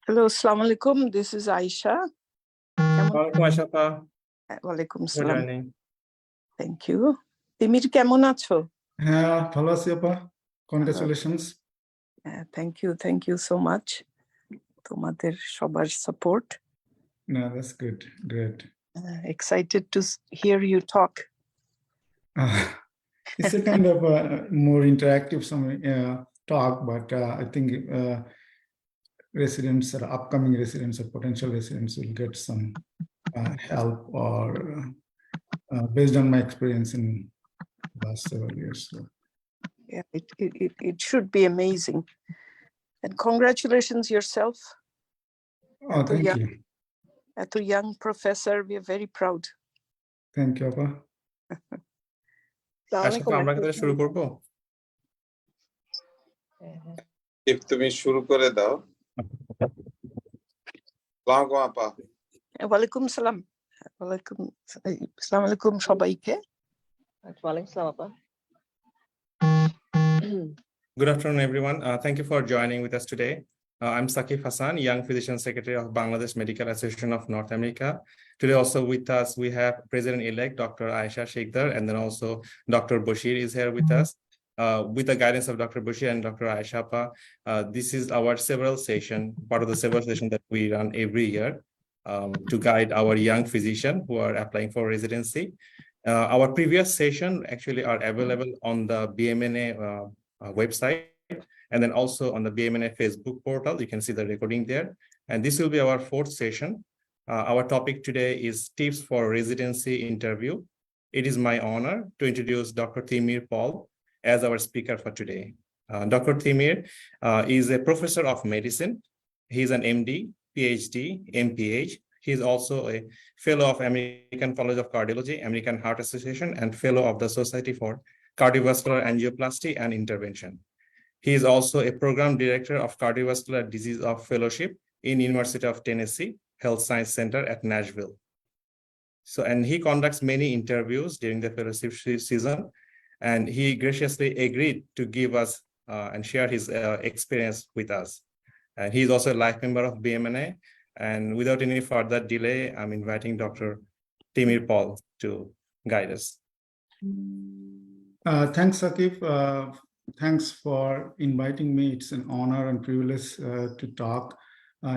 Hello, Assalamu alaikum. This is Aisha. Welcome, Aisha. Walaikum For salam. joining. Thank you. Timir কেমন আছো? হ্যাঁ, ভালো আছি আপা। Congratulations. Thank you. Thank you so much. তোমাদের সবার support. No, that's good. Great. Excited to hear you talk. It's a kind of more interactive talk, but I think residents or upcoming residents or potential residents will get some help or based on my experience in the last several years. So. Yeah, it should be amazing. And congratulations yourself. Oh, thank you. At a young professor, we are very proud. Thank you, Appa. আমরা কি শুরু করব? তুমি শুরু করে দাও। আসসালামু আপা। ওয়ালাইকুম সালাম। ওয়ালাইকুম আসসালামু আলাইকুম সবাইকে। ওয়ালাইকুম সালাম আপা। Good afternoon, everyone. Thank you for joining with us today. I'm Sakif Hassan, Young Physician Secretary of Bangladesh Medical Association of North America. Today also with us, we have President-elect Dr. Aisha Sheikhdar, and then also Dr. Bashir is here with us. With the guidance of Dr. Bashir and Dr. Aisha, this is our several session, part of the several session that we run every year to guide our young physician who are applying for residency. Our previous session actually are available on the BMANA website, and then also on the BMANA Facebook portal. You can see the recording there. And this will be our fourth session. Our topic today is tips for residency interview. It is my honor to introduce Dr. Timir Paul as our speaker for today. Dr. Timir is a professor of medicine. He is an MD, PhD, MPH. He is also a fellow of American College of Cardiology, American Heart Association, and fellow of the Society for Cardiovascular Angioplasty and Intervention. He is also a program director of Cardiovascular Disease of Fellowship in University of Tennessee Health Science Center at Nashville. And he conducts many interviews during the fellowship season, and he graciously agreed to give us and share his experience with us. And he is also a life member of BMANA. And without any further delay, I'm inviting Dr. Timir Paul to guide us. Thanks, Sakif. Thanks for inviting me. It's an honor and privilege to talk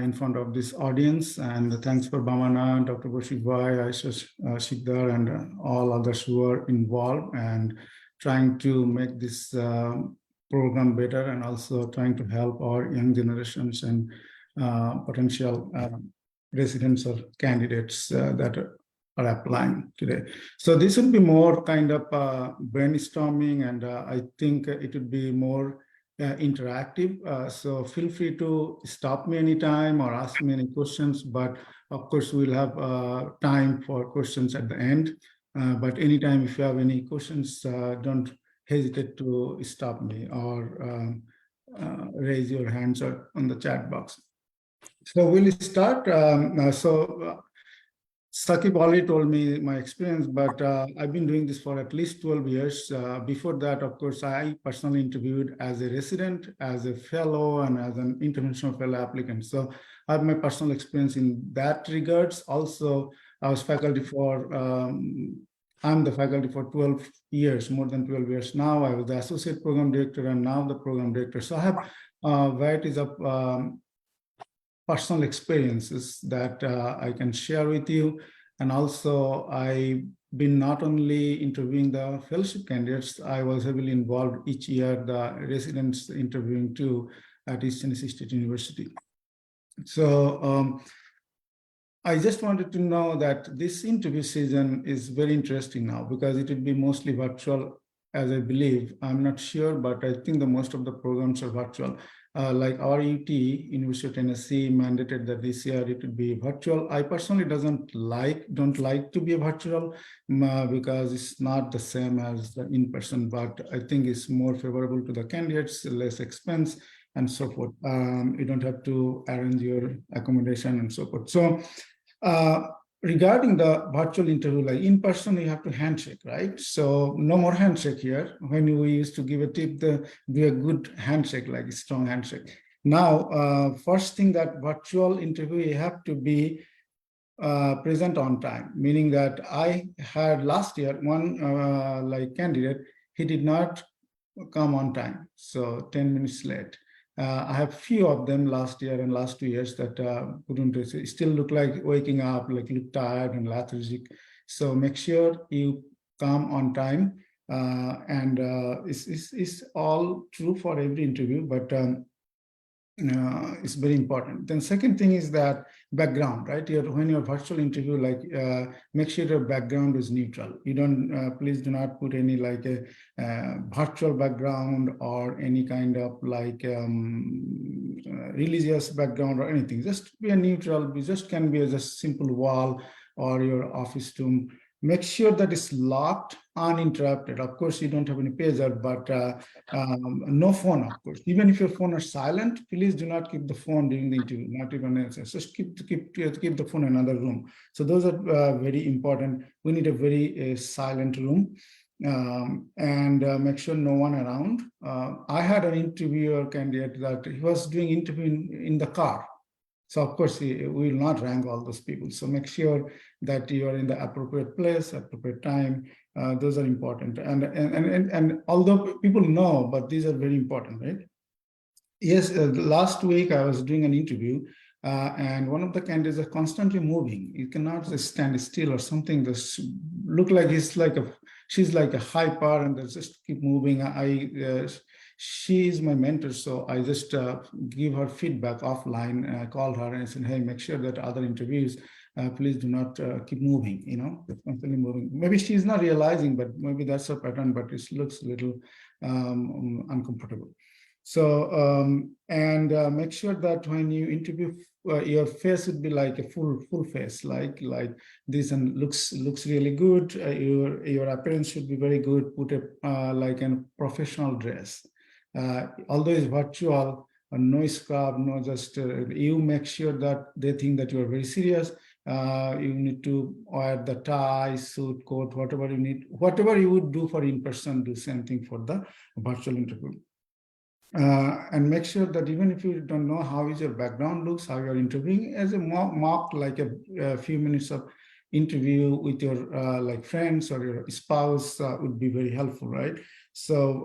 in front of this audience. And thanks for BMANA, Dr. Bashir Bhai, Aisha Sheikhdar, and all others who are involved and trying to make this program better, and also trying to help our young generations and potential residents or candidates that are applying today. So this would be more kind of brainstorming, and I think it would be more interactive. So feel free to stop me anytime or ask me any questions, but of course we'll have time for questions at the end. But anytime if you have any questions, don't hesitate to stop me or raise your hands on the chat box. So we'll start. Sakib already told me my experience, but I've been doing this for at least 12 years. Before that, of course, I personally interviewed as a resident, as a fellow, and as an interventional fellow applicant. So I have my personal experience in that regards. Also, I was faculty for, I'm the faculty for 12 years, more than 12 years now. I was the associate program director and now the program director. So I have varieties of personal experiences that I can share with you. And also I've been not only interviewing the fellowship candidates, I was heavily involved each year, the residents interviewing too at East Tennessee State University. So I just wanted to know that this interview season is very interesting now because it would be mostly virtual, as I believe. I'm not sure, but I think the most of the programs are virtual. Like our UT, University of Tennessee, mandated that this year it would be virtual. I personally don't like to be virtual because it's not the same as the in-person, but I think it's more favorable to the candidates, less expense, and so forth. You don't have to arrange your accommodation and so forth. So regarding the virtual interview, like in person, you have to handshake, right? So no more handshake here. When we used to give a tip, do a good handshake, like a strong handshake. Now, first thing, that virtual interview, you have to be present on time, meaning that I had last year one like candidate, he did not come on time, so 10 minutes late. I have few of them last year and last 2 years that couldn't, still look like waking up, like look tired and lethargic. So make sure you come on time, and it's all true for every interview, but it's very important. Then second thing is that background, right? When you're virtual interview, like make sure your background is neutral. You don't, please do not put any like a virtual background or any kind of like religious background or anything. Just be a neutral. It just can be a just simple wall or your office room. Make sure that it's locked, uninterrupted. Of course, you don't have any pager, but no phone, of course. Even if your phone is silent, please do not keep the phone during the interview, not even just keep the phone in another room. So those are very important. We need a very silent room, and make sure no one around. I had an interviewer candidate that he was doing interview in the car. So of course, we will not rank all those people. So make sure that you are in the appropriate place, appropriate time. Those are important. And although people know, but these are very important, right? Yes, last week I was doing an interview, and one of the candidates are constantly moving. You cannot just stand still or something. This look like she's like a hyper, and they just keep moving. She is my mentor, so I just give her feedback offline, call her and said, hey, make sure that other interviews, please do not keep moving, constantly moving. Maybe she's not realizing, but maybe that's her pattern, but it looks a little uncomfortable. So, make sure that when you interview, your face would be like a full face, like this, and looks really good. Your appearance should be very good. Put a like a professional dress. Although it's virtual, no scrub, no just, you make sure that they think that you are very serious. You need to wear the tie, suit, coat, whatever you need, whatever you would do for in-person, do same thing for the virtual interview. And make sure that even if you don't know how is your background looks, how you're interviewing, as a mock like a few minutes of interview with your like friends or your spouse would be very helpful, right? So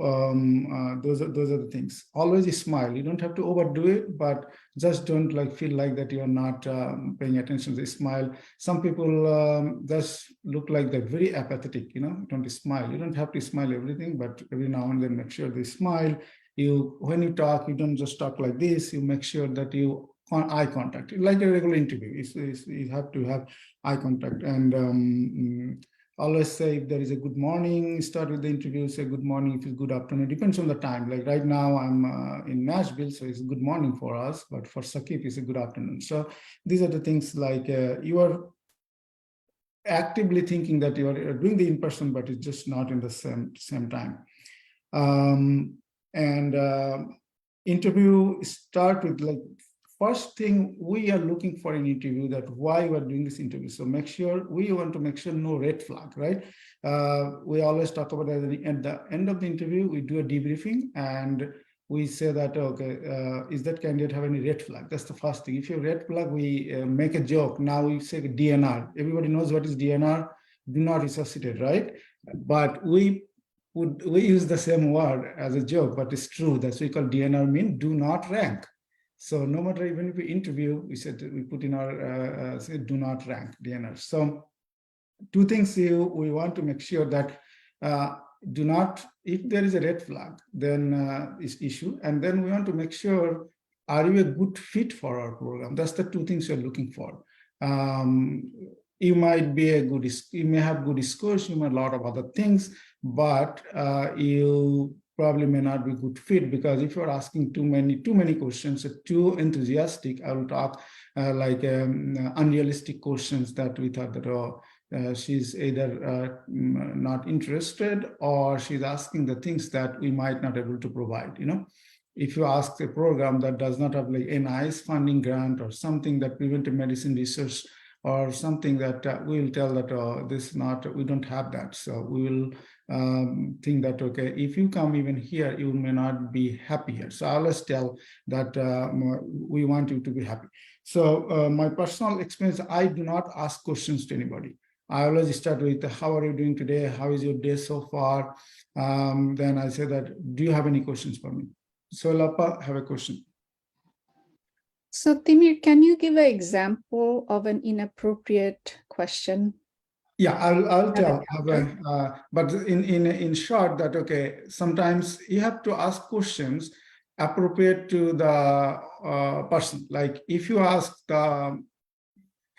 those are the things. Always smile. You don't have to overdo it, but just don't like feel like that you're not paying attention to the smile. Some people just look like they're very apathetic, don't smile. You don't have to smile everything, but every now and then make sure they smile. When you talk, you don't just talk like this. You make sure that you eye contact, like a regular interview. You have to have eye contact, and always say if there is a good morning, start with the interview, say good morning, if it's good afternoon, depends on the time. Like right now I'm in Nashville, so it's good morning for us, but for Sakip it's a good afternoon. So these are the things, like you are actively thinking that you are doing the in-person, but it's just not in the same time. Interview start with like first thing we are looking for in interview, that why we are doing this interview. So we want to make sure no red flag, right? We always talk about that at the end of the interview, we do a debriefing and we say that, okay, is that candidate have any red flag? That's the first thing. If you have red flag, we make a joke. Now we say DNR. Everybody knows what is DNR, do not resuscitate, right? But we use the same word as a joke, but it's true. That's what we call DNR, mean do not rank. So no matter, even if we interview, we put in our say do not rank, DNR. So two things we want to make sure that do not, if there is a red flag, then is issue. And then we want to make sure, are you a good fit for our program? That's the two things you're looking for. You might be you may have good scores, you might have a lot of other things, but you probably may not be good fit, because if you're asking too many questions, too enthusiastic, I will talk like unrealistic questions that we thought that she's either not interested, or she's asking the things that we might not able to provide. If you ask a program that does not have like a nice funding grant or something that preventive medicine research or something that we will tell that this not, we don't have that. So we will think that, okay, if you come even here, you may not be happy here. So I always tell that we want you to be happy. So my personal experience, I do not ask questions to anybody. I always start with, how are you doing today? How is your day so far? Then I say that, do you have any questions for me? So Lapa, have a question. So Timur, can you give an example of an inappropriate question? Yeah, I'll tell. Okay. But in short, that okay, sometimes you have to ask questions appropriate to the person. Like if you ask the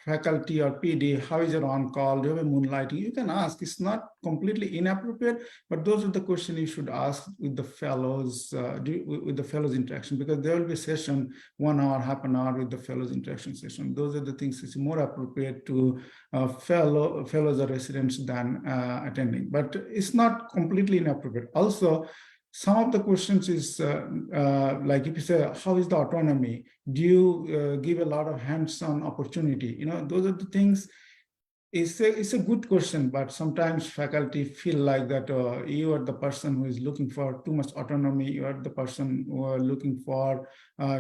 faculty or PD, how is your on-call? Do you have a moonlighting? You can ask. It's not completely inappropriate, but those are the questions you should ask with the fellows, with the fellows interaction, because there will be a session, 1 hour, half an hour with the fellows interaction session. Those are the things that's more appropriate to fellows or residents than attending, but it's not completely inappropriate. Also, some of the questions is like if you say, how is the autonomy? Do you give a lot of hands-on opportunity? You know, those are the things. It's a good question, but sometimes faculty feel like that you are the person who is looking for too much autonomy. You are the person who are looking for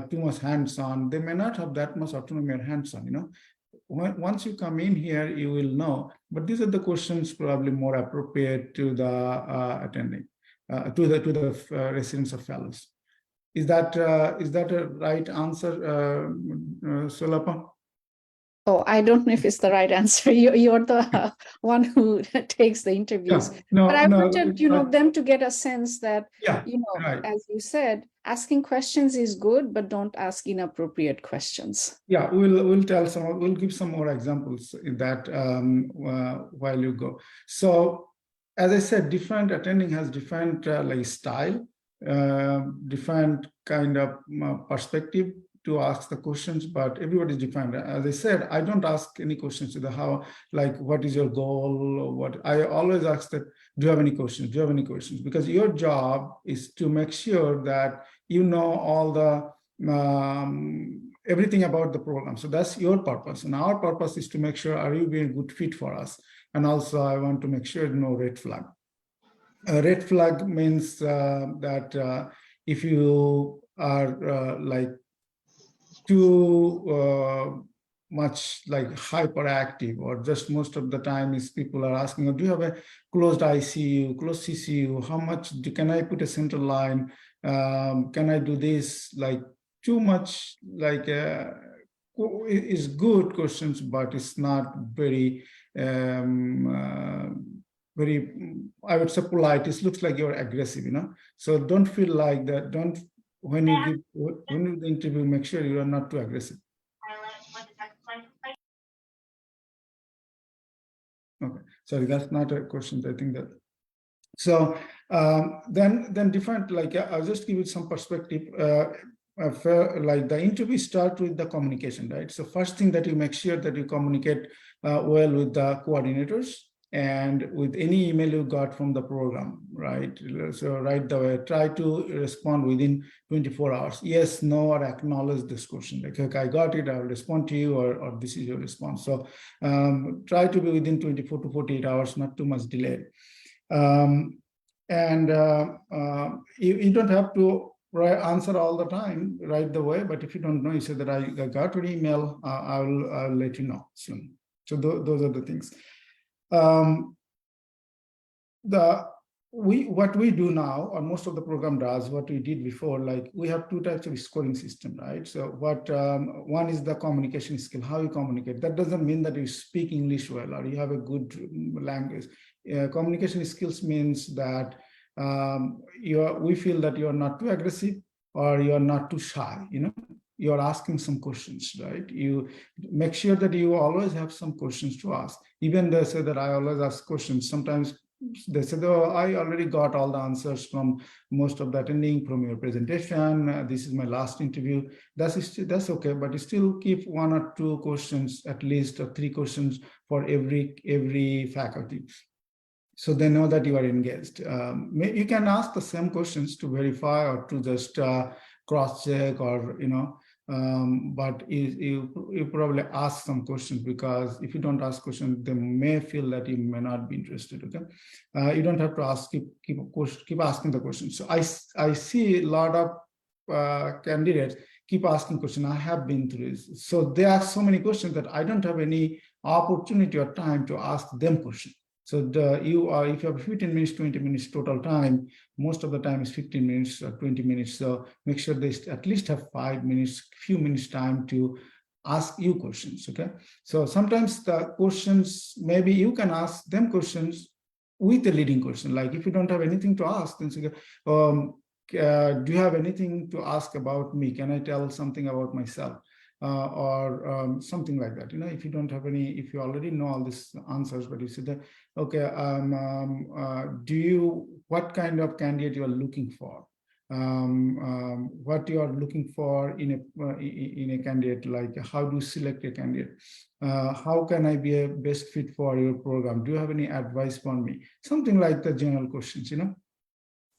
too much hands-on. They may not have that much autonomy or hands-on, you know. Once you come in here, you will know. But these are the questions probably more appropriate to the attending. To the residents or fellows. Is that a right answer, Solapa? Oh, I don't know if it's the right answer. You're the one who takes the interviews. Yeah, no, but I no, wanted, them to get a sense that, yeah, right. as you said, asking questions is good, but don't ask inappropriate questions. Yeah, we'll give some more examples in that while you go. So, as I said, different attending has different like style, different kind of perspective to ask the questions, but everybody is different. As I said, I don't ask any questions to the how, like, what is your goal? Or what I always ask that, do you have any questions? Do you have any questions? Because your job is to make sure that you know all the everything about the program. So that's your purpose. And our purpose is to make sure, are you being a good fit for us? And also I want to make sure no red flag. A red flag means that if you are like too much like hyperactive, or just most of the time is people are asking, do you have a closed ICU, closed CCU? How much can I put a central line? Can I do this? Like too much, like is good questions, but it's not very very, I would say, polite. It looks like you're aggressive, So don't feel like that. Don't, when you do the interview, make sure you are not too aggressive. Okay, sorry, that's not a question. I think that. So then different, like I'll just give you some perspective. Like the interview start with the communication, right? So first thing that you make sure that you communicate well with the coordinators and with any email you got from the program, right? So right away, try to respond within 24 hours. Yes, no, or acknowledge this question. Like, okay, I got it, I will respond to you, or this is your response. So try to be within 24 to 48 hours, not too much delay. You don't have to answer all the time right the way, but if you don't know, you say that I got your email, I'll let you know soon. So those are the things. What we do now, or most of the program does, what we did before, like we have two types of scoring system, right? So what one is the communication skill, how you communicate. That doesn't mean that you speak English well or you have a good language. Communication skills means that we feel that you're not too aggressive or you're not too shy, you're asking some questions, right? You make sure that you always have some questions to ask. Even they say that I always ask questions. Sometimes they said, oh, I already got all the answers from most of the attending from your presentation. This is my last interview. That's okay, but you still keep 1 or 2 questions, at least, or 3 questions for every faculty. So they know that you are engaged. You can ask the same questions to verify or to just cross-check, or But you probably ask some questions, because if you don't ask questions, they may feel that you may not be interested. Okay, you don't have to ask. Keep asking the questions. So I see a lot of candidates keep asking questions. I have been through this. So there are so many questions that I don't have any opportunity or time to ask them questions. So if you have 15 minutes, 20 minutes total time, most of the time is 15 minutes or 20 minutes. So make sure they at least have 5 minutes, few minutes time to ask you questions. Okay. So sometimes the questions, maybe you can ask them questions with a leading question. Like if you don't have anything to ask, then say, do you have anything to ask about me? Can I tell something about myself? Or something like that. If you don't have any, if you already know all these answers, but you say that, okay, what kind of candidate you are looking for? What you are looking for in a candidate, like how do you select a candidate? How can I be a best fit for your program? Do you have any advice for me? Something like the general questions,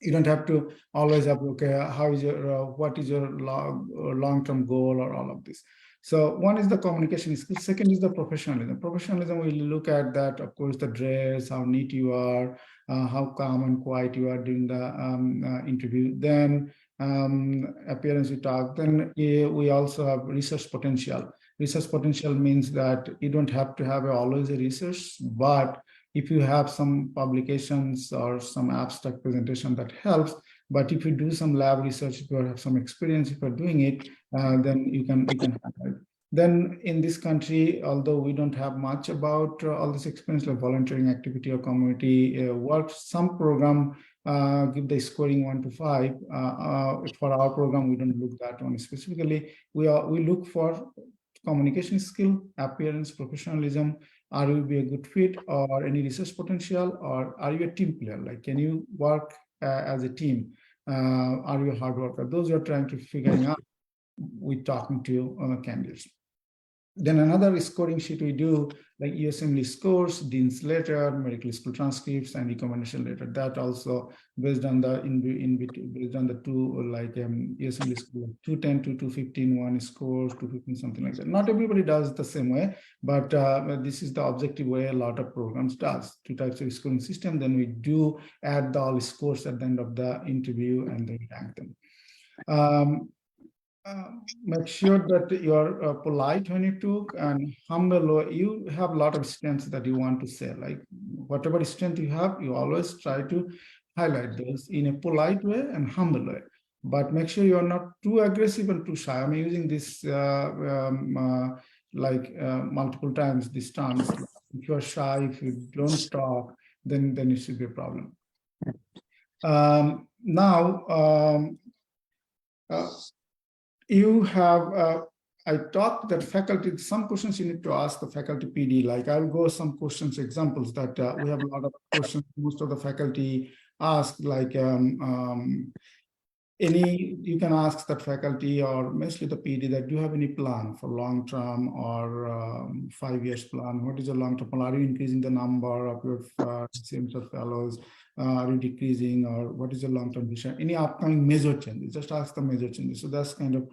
You don't have to always have, okay, how is your, what is your long-term goal or all of this. So one is the communication skill. Second is the professionalism. Professionalism, we look at that, of course, the dress, how neat you are, how calm and quiet you are during the interview. Then appearance we talk. Then we also have research potential. Research potential means that you don't have to have always a research, but if you have some publications or some abstract presentation, that helps. But if you do some lab research, if you have some experience, if you're doing it, then you can have it. Then in this country, although we don't have much about all this experience like volunteering activity or community work, some program give the scoring 1 to 5. For our program, we don't look that one specifically. We look for communication skill, appearance, professionalism. Are you be a good fit, or any research potential, or are you a team player? Like, can you work as a team? Are you a hard worker? Those are trying to figuring out with talking to candidates. Then another scoring sheet we do, like USMLE scores, dean's letter, medical school transcripts, and recommendation letter. That also based on the based on the two, like USMLE school 210 to 215, one scores 215, something like that. Not everybody does the same way, but this is the objective way a lot of programs does. 2 types of scoring system. Then we do add all scores at the end of the interview and then rank them. Make sure that you're polite when you talk and humble. You have a lot of strengths that you want to say, like whatever strength you have, you always try to highlight those in a polite way and humble way. But make sure you're not too aggressive and too shy. I'm using this multiple times, these terms. If you're shy, if you don't talk, then it should be a problem. You have, I taught that faculty, some questions you need to ask the faculty PD, like I'll go some questions, examples that we have a lot of questions, most of the faculty ask, like you can ask that faculty or mostly the PD that do you have any plan for long-term or 5 years plan? What is your long-term plan? Are you increasing the number of your fellows? Are you decreasing, or what is your long-term vision? Any upcoming major changes? Just ask the major changes. So that's kind of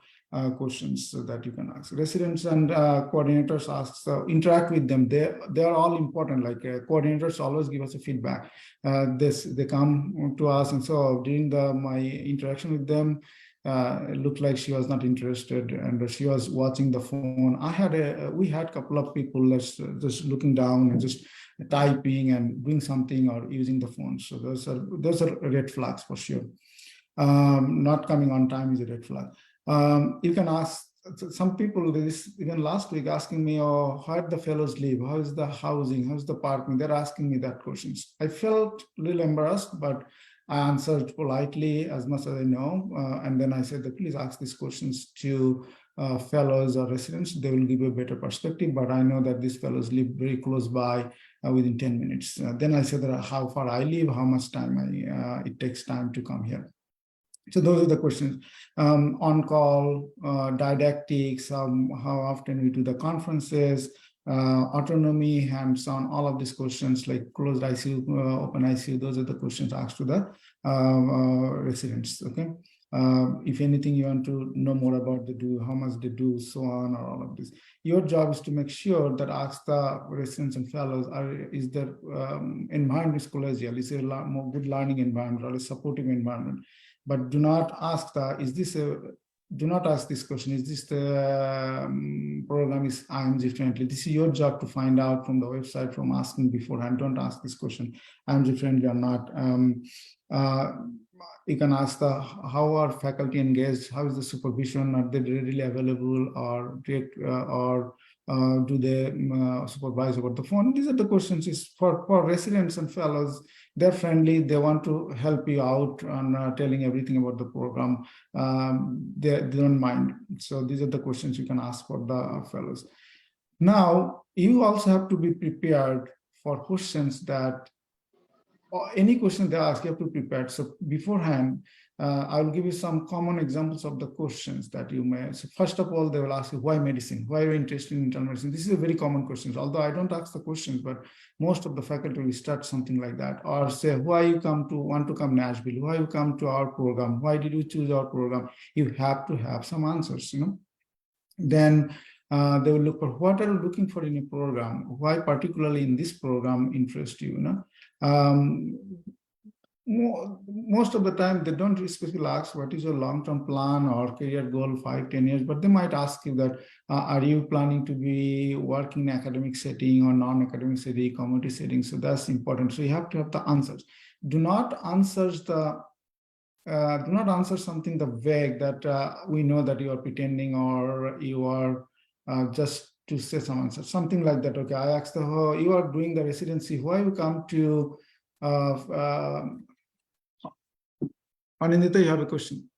questions that you can ask. Residents and coordinators ask, interact with them. They are all important. Like coordinators always give us a feedback. They come to us, and so during my interaction with them, it looked like she was not interested and she was watching the phone. We had a couple of people that's just looking down and just typing and doing something or using the phone. So those are red flags for sure. Not coming on time is a red flag. You can ask some people, even last week, asking me, oh, how the fellows live? How is the housing? How's the parking? They're asking me that questions. I felt a little embarrassed, but I answered politely as much as I know. And then I said that please ask these questions to fellows or residents. They will give you a better perspective, but I know that these fellows live very close by within 10 minutes. Then I said that how far I live, how much time it takes time to come here. So those are the questions. On call, didactics, how often we do the conferences, autonomy, hands-on, all of these questions like closed ICU, open ICU, those are the questions asked to the residents, okay? If anything, you want to know more about the do, how much they do, so on, or all of this. Your job is to make sure that ask the residents and fellows, is their environment is collegial, is a more good learning environment or a supportive environment. But do not ask do not ask this question, is this the program is IMG friendly? This is your job to find out from the website, from asking beforehand. Don't ask this question, IMG friendly or not. You can ask how are faculty engaged, how is the supervision, are they readily available, or do they supervise over the phone? These are the questions. Is for residents and fellows, they're friendly, they want to help you out on telling everything about the program. They don't mind. So these are the questions you can ask for the fellows. Now, you also have to be prepared for questions that, or any question they ask, you have to prepare. So beforehand, I will give you some common examples of the questions that you may. So first of all, they will ask you, why medicine? Why are you interested in internal medicine? This is a very common question. Although I don't ask the questions, but most of the faculty will start something like that, or say, why you want to come Nashville? Why you come to our program? Why did you choose our program? You have to have some answers, Then they will look for what are you looking for in a program? Why particularly in this program interest you? Most of the time they don't specifically ask what is your long-term plan or career goal 5-10 years, but they might ask you that are you planning to be working in academic setting or non-academic setting, community setting? So that's important. So you have to have the answers. Do not answer something the vague that we know that you are pretending or you are just to say some answer, something like that. Okay, I asked you are doing the residency, why you come to Anindita, you have a question?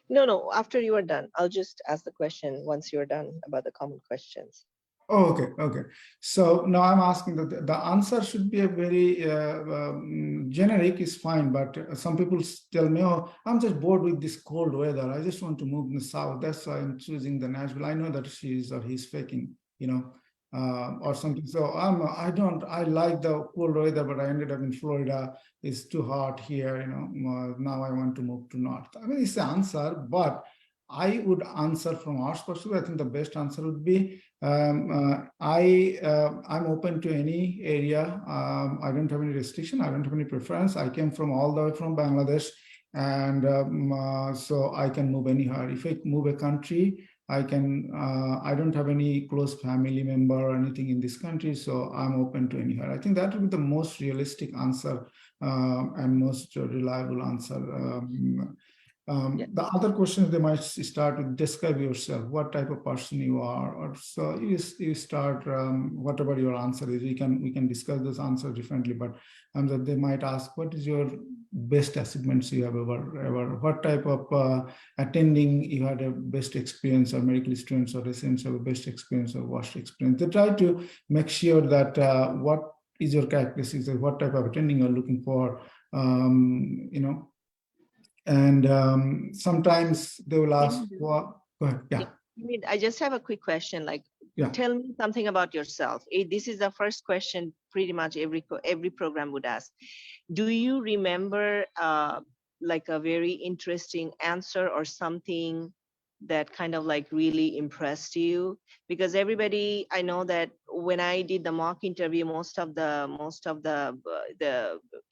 No, after you are done, I'll just ask the question once you're done about the common questions. Oh, okay. So now I'm asking that the answer should be a very generic is fine, but some people tell me, oh, I'm just bored with this cold weather. I just want to move in the south. That's why I'm choosing the Nashville. I know that she is or he's faking, or something. So I like the cold weather, but I ended up in Florida. It's too hot here, now I want to move to north. I mean, it's the answer, but I would answer from our perspective. I think the best answer would be, I'm open to any area. I don't have any restriction. I don't have any preference. I came from all the way from Bangladesh, and so I can move anywhere. If I move a country, I can. I don't have any close family member or anything in this country, so I'm open to anywhere. I think that would be the most realistic answer and most reliable answer. The other questions they might start with, describe yourself, what type of person you are, or so you start whatever your answer is. We can discuss this answer differently, but they might ask, what is your best achievements you have ever, what type of attending you had a best experience, or medical students or residents have a best experience or worst experience. They try to make sure that what is your characteristics, what type of attending you're looking for, and sometimes they will ask, what? Go ahead. Yeah. I just have a quick question. Tell me something about yourself. This is the first question pretty much every program would ask. Do you remember like a very interesting answer or something that kind of like really impressed you? Because everybody, I know that when I did the mock interview, most of the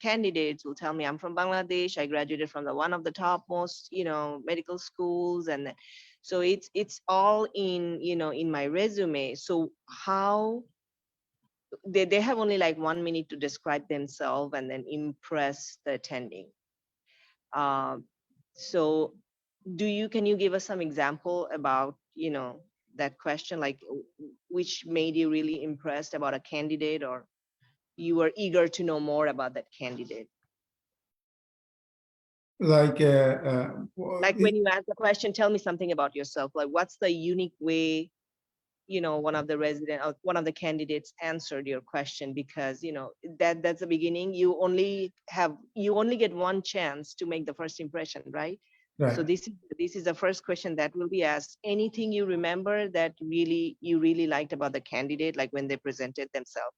candidates will tell me, I'm from Bangladesh. I graduated from one of the topmost, medical schools, and so it's all in, in my resume. So how they have only like 1 minute to describe themselves and then impress the attending. So can you give us some example about, that question, like which made you really impressed about a candidate, or you were eager to know more about that candidate? Like when you ask the question, tell me something about yourself. Like, what's the unique way, one of the candidates answered your question? Because that's the beginning. You only get one chance to make the first impression, right? So this is the first question that will be asked. Anything you remember that you really liked about the candidate, like when they presented themselves?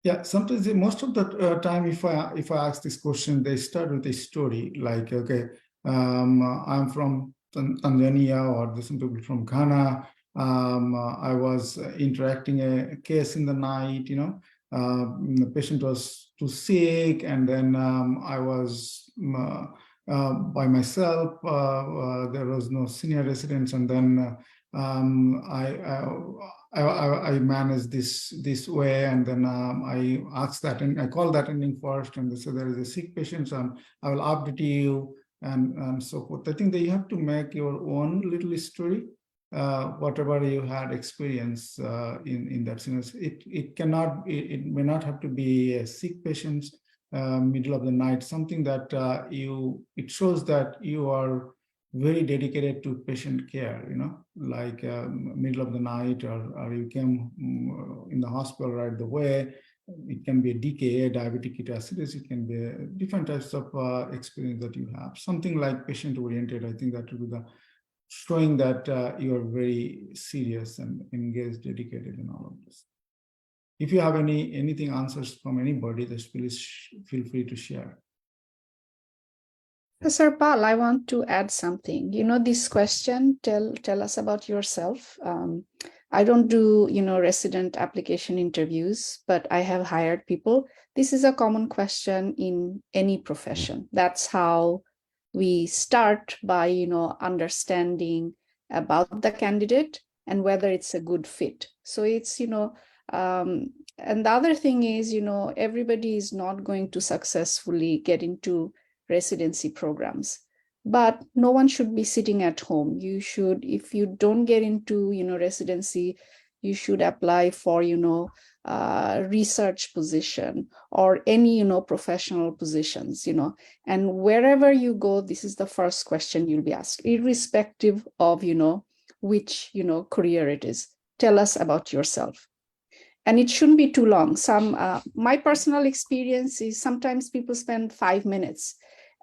Yeah, sometimes most of the time, if I ask this question, they start with a story. Like, okay, I'm from Tanzania, or there's some people from Ghana. I was interacting a case in the night, the patient was too sick, and then I was by myself. There was no senior residents, and then I managed this way, and then I asked that, and I called that ending first, and they said there is a sick patient, so I will update you, and so forth. I think that you have to make your own little story, whatever you had experience in that sense. It may not have to be a sick patient, middle of the night, something that it shows that you are very dedicated to patient care, like middle of the night, or you came in the hospital right the way. It can be a DKA, diabetic ketoacidosis. It can be different types of experience that you have. Something like patient-oriented. I think that will be the showing that you are very serious and engaged, dedicated in all of this. If you have anything answers from anybody, just please feel free to share. Professor Pal, I want to add something. This question, tell us about yourself. I don't do, resident application interviews, but I have hired people. This is a common question in any profession. That's how we start by, understanding about the candidate and whether it's a good fit. So it's, and the other thing is, everybody is not going to successfully get into residency programs, but no one should be sitting at home. You should, if you don't get into, residency, you should apply for, research position or any, professional positions, and wherever you go, this is the first question you'll be asked, irrespective of, which, career it is. Tell us about yourself. And it shouldn't be too long. My personal experience is sometimes people spend 5 minutes.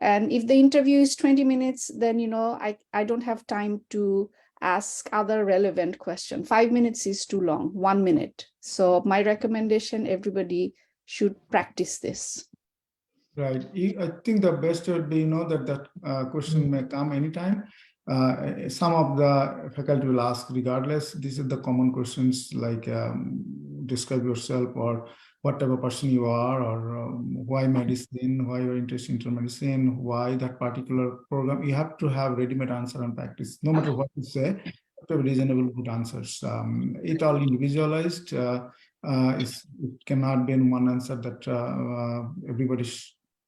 And if the interview is 20 minutes, then, I don't have time to ask other relevant questions. 5 minutes is too long, 1 minute. So my recommendation, everybody should practice this. Right. I think the best would be, that question may come anytime. Some of the faculty will ask regardless. These are the common questions like describe yourself, or what type of person you are, or why medicine, why you're interested in medicine, why that particular program. You have to have ready-made answer and practice. No matter what you say, you have to have reasonable good answers. It all individualized. It cannot be in one answer that everybody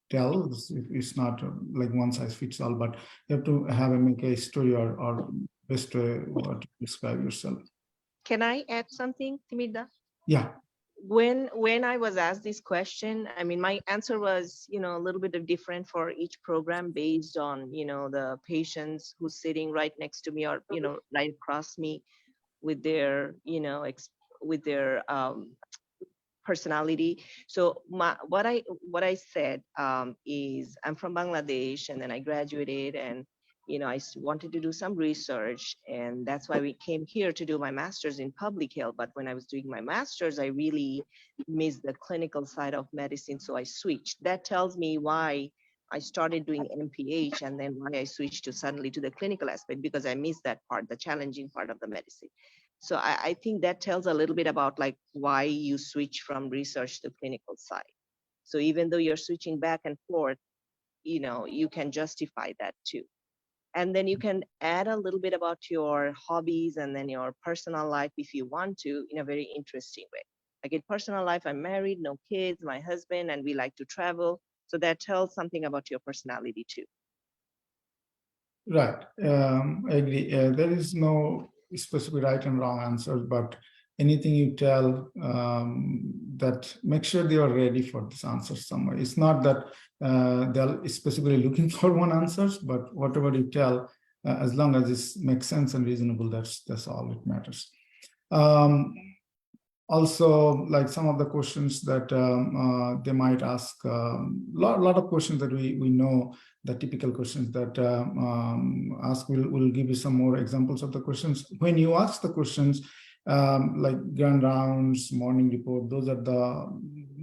tells. It's not like one size fits all, but you have to make a story or best way to describe yourself. Can I add something, Timida? Yeah. When I was asked this question, I mean, my answer was, a little bit of different for each program based on, the patients who's sitting right next to me or, right across me with their, with their personality. So what I said is I'm from Bangladesh, and then I graduated, and I wanted to do some research, and that's why we came here to do my master's in public health. But when I was doing my master's, I really missed the clinical side of medicine, so I switched. That tells me why I started doing MPH, and then why I switched suddenly to the clinical aspect, because I missed that part, the challenging part of the medicine. So I think that tells a little bit about like why you switch from research to clinical side. So even though you're switching back and forth, you can justify that too. And then you can add a little bit about your hobbies and then your personal life if you want to, in a very interesting way. Like in personal life, I'm married, no kids, my husband, and we like to travel. So that tells something about your personality too. Right. I agree. There is no specific right and wrong answers, but anything you tell, that make sure they are ready for this answer somewhere. It's not that they're specifically looking for one answers, but whatever you tell, as long as it makes sense and reasonable, that's all that matters. Also, like some of the questions that they might ask, lot of questions that we know, the typical questions that ask, we'll give you some more examples of the questions. When you ask the questions, like grand rounds, morning report. Those are the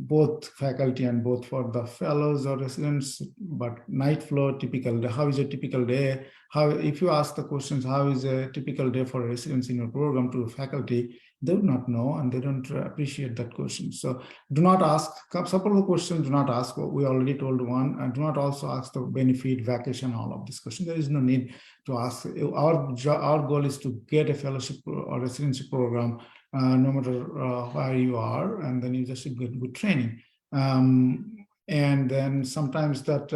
both faculty and both for the fellows or residents. But night flow, typical day. How is a typical day? How, if you ask the questions, how is a typical day for residents in your program to faculty, they would not know and they don't appreciate that question. So do not ask, couple of the questions, do not ask what we already told one, and do not also ask the benefit, vacation, all of this question. There is no need to ask. Our goal is to get a fellowship or residency program, no matter where you are, and then you just get good training. And then sometimes that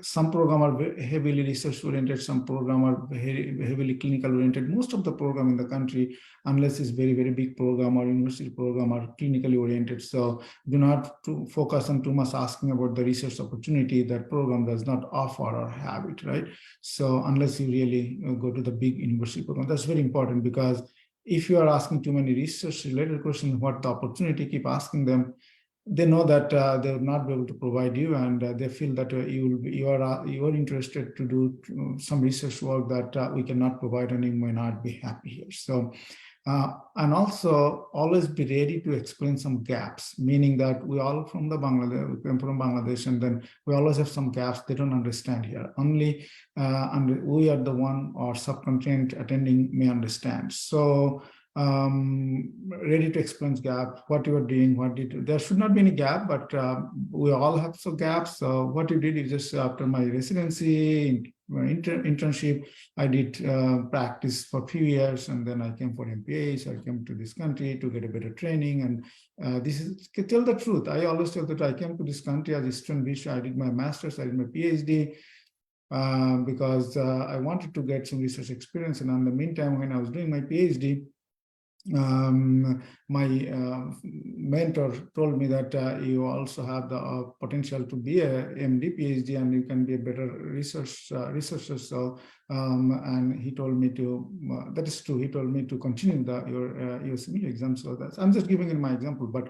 some program are heavily research oriented, some program are heavily clinical oriented. Most of the program in the country, unless it's very, very big program or university program, are clinically oriented. So do not focus on too much asking about the research opportunity that program does not offer or have it, right? So unless you really go to the big university program, that's very important, because if you are asking too many research related questions, what the opportunity, keep asking them, they know that they will not be able to provide you, and they feel that you are interested to do some research work that we cannot provide, and you may not be happy here. So and also always be ready to explain some gaps, meaning that we all from the Bangladesh, we come from Bangladesh, and then we always have some gaps they don't understand here. Only and we are the one or subcontinent attending may understand. So ready to explain gap, what you are doing, what did you, there should not be any gap, but we all have some gaps. So what you did is just after my residency, my internship, I did practice for a few years, and then I came for MPH. So I came to this country to get a better training, and this is, to tell the truth, I always tell that I came to this country as a student visa. I did my master's, I did my PhD, because I wanted to get some research experience. And in the meantime, when I was doing my PhD, my mentor told me that you also have the potential to be a MD, PhD, and you can be a better researcher. So, and he told me to, that is true, he told me to continue your USME exam. So that's, I'm just giving you my example, but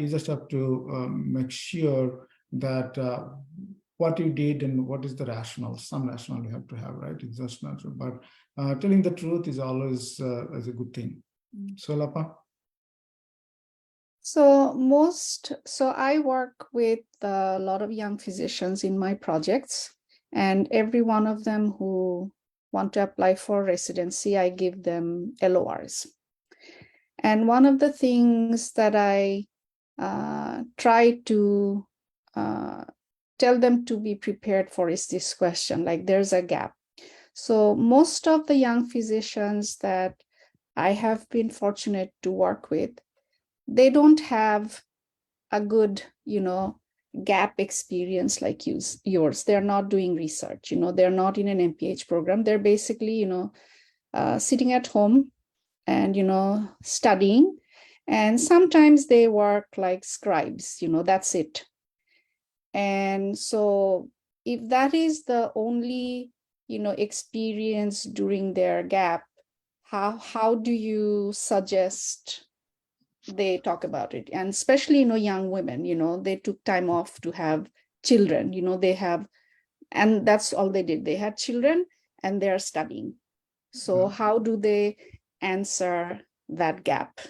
you just have to make sure that what you did and what is the rationale, some rationale you have to have, right? It's just natural, but telling the truth is always is a good thing. So Lapa? So I work with a lot of young physicians in my projects, and every one of them who want to apply for residency, I give them LORs. And one of the things that I try to tell them to be prepared for is this question, like there's a gap. So most of the young physicians that I have been fortunate to work with, they don't have a good, gap experience like yours. They're not doing research, they're not in an MPH program. They're basically, sitting at home and, studying. And sometimes they work like scribes, that's it. And so if that is the only, experience during their gap, how do you suggest they talk about it? And especially, young women, they took time off to have children, they have, and that's all they did. They had children and they're studying. So how do they answer that gap?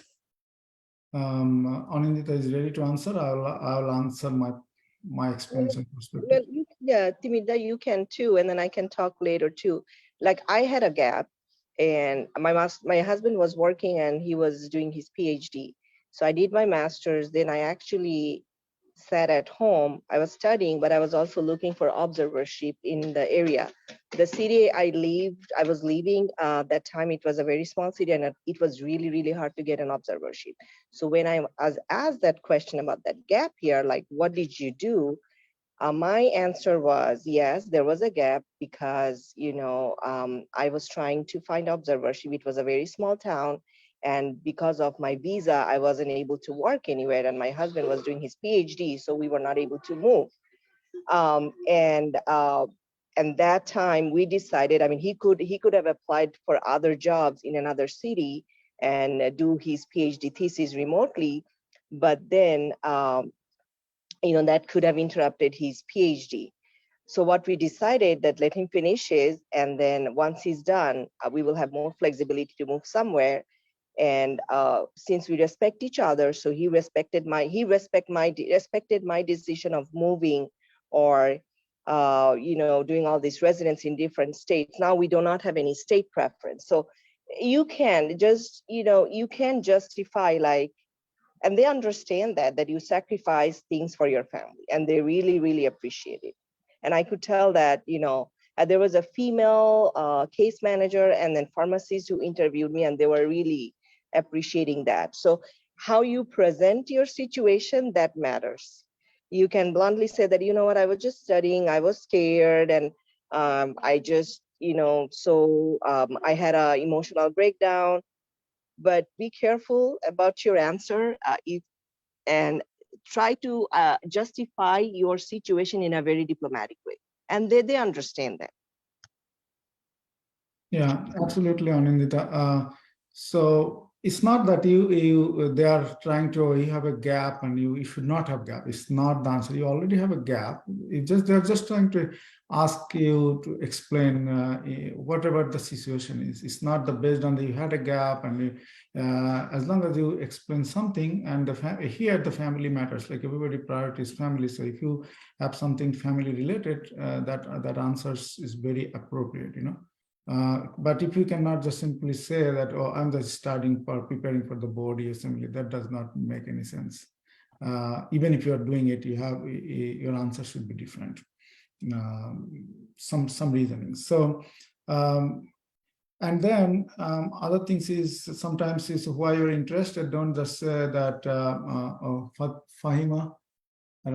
Anindita is ready to answer. I'll answer my experience and perspective. Well, yeah, Timida, you can too, and then I can talk later too. Like I had a gap, and my husband was working and he was doing his PhD. So I did my master's. Then I actually sat at home. I was studying, but I was also looking for observership in the area. The city I was leaving that time. It was a very small city, and it was really, really hard to get an observership. So when I was asked that question about that gap here, like, what did you do? My answer was, yes, there was a gap because, I was trying to find observership. It was a very small town. And because of my visa, I wasn't able to work anywhere. And my husband was doing his PhD, so we were not able to move. And that time we decided, he could have applied for other jobs in another city and do his PhD thesis remotely. But then, that could have interrupted his PhD. So what we decided that let him finish his, and then once he's done, we will have more flexibility to move somewhere. And since we respect each other, so he respected my decision of moving or doing all this residence in different states. Now we do not have any state preference. So you can just, you can justify, like, and they understand that you sacrifice things for your family, and they really, really appreciate it. And I could tell that, there was a female case manager and then pharmacist who interviewed me, and they were really appreciating that. So how you present your situation, that matters. You can bluntly say that, you know what, I was just studying, I was scared, and I just, I had an emotional breakdown. But be careful about your answer, and try to justify your situation in a very diplomatic way. And they understand that. Yeah, absolutely, Anindita. So it's not that they are trying to, you have a gap and you should not have gap. It's not the answer. You already have a gap. They're just trying to ask you to explain whatever the situation is. It's not the based on that you had a gap, and as long as you explain something, and here the family matters. Like everybody priorities family. So if you have something family related, that answers is very appropriate, but if you cannot just simply say that, oh, I'm just preparing for the board assembly, that does not make any sense. Even if you are doing it, your answer should be different. Some reasoning. So, and then other things is sometimes is why you're interested. Don't just say that Fahima. I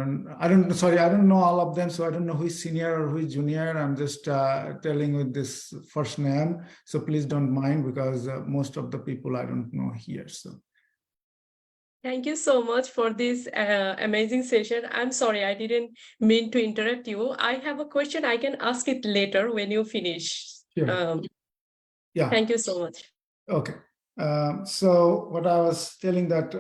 don't know all of them, so I don't know who is senior or who is junior. I'm just telling with this first name, so please don't mind, because most of the people I don't know here. So thank you so much for this amazing session. I'm sorry, I didn't mean to interrupt you. I have a question. I can ask it later when you finish. sure. Yeah. Thank you so much. Okay. So what I was telling that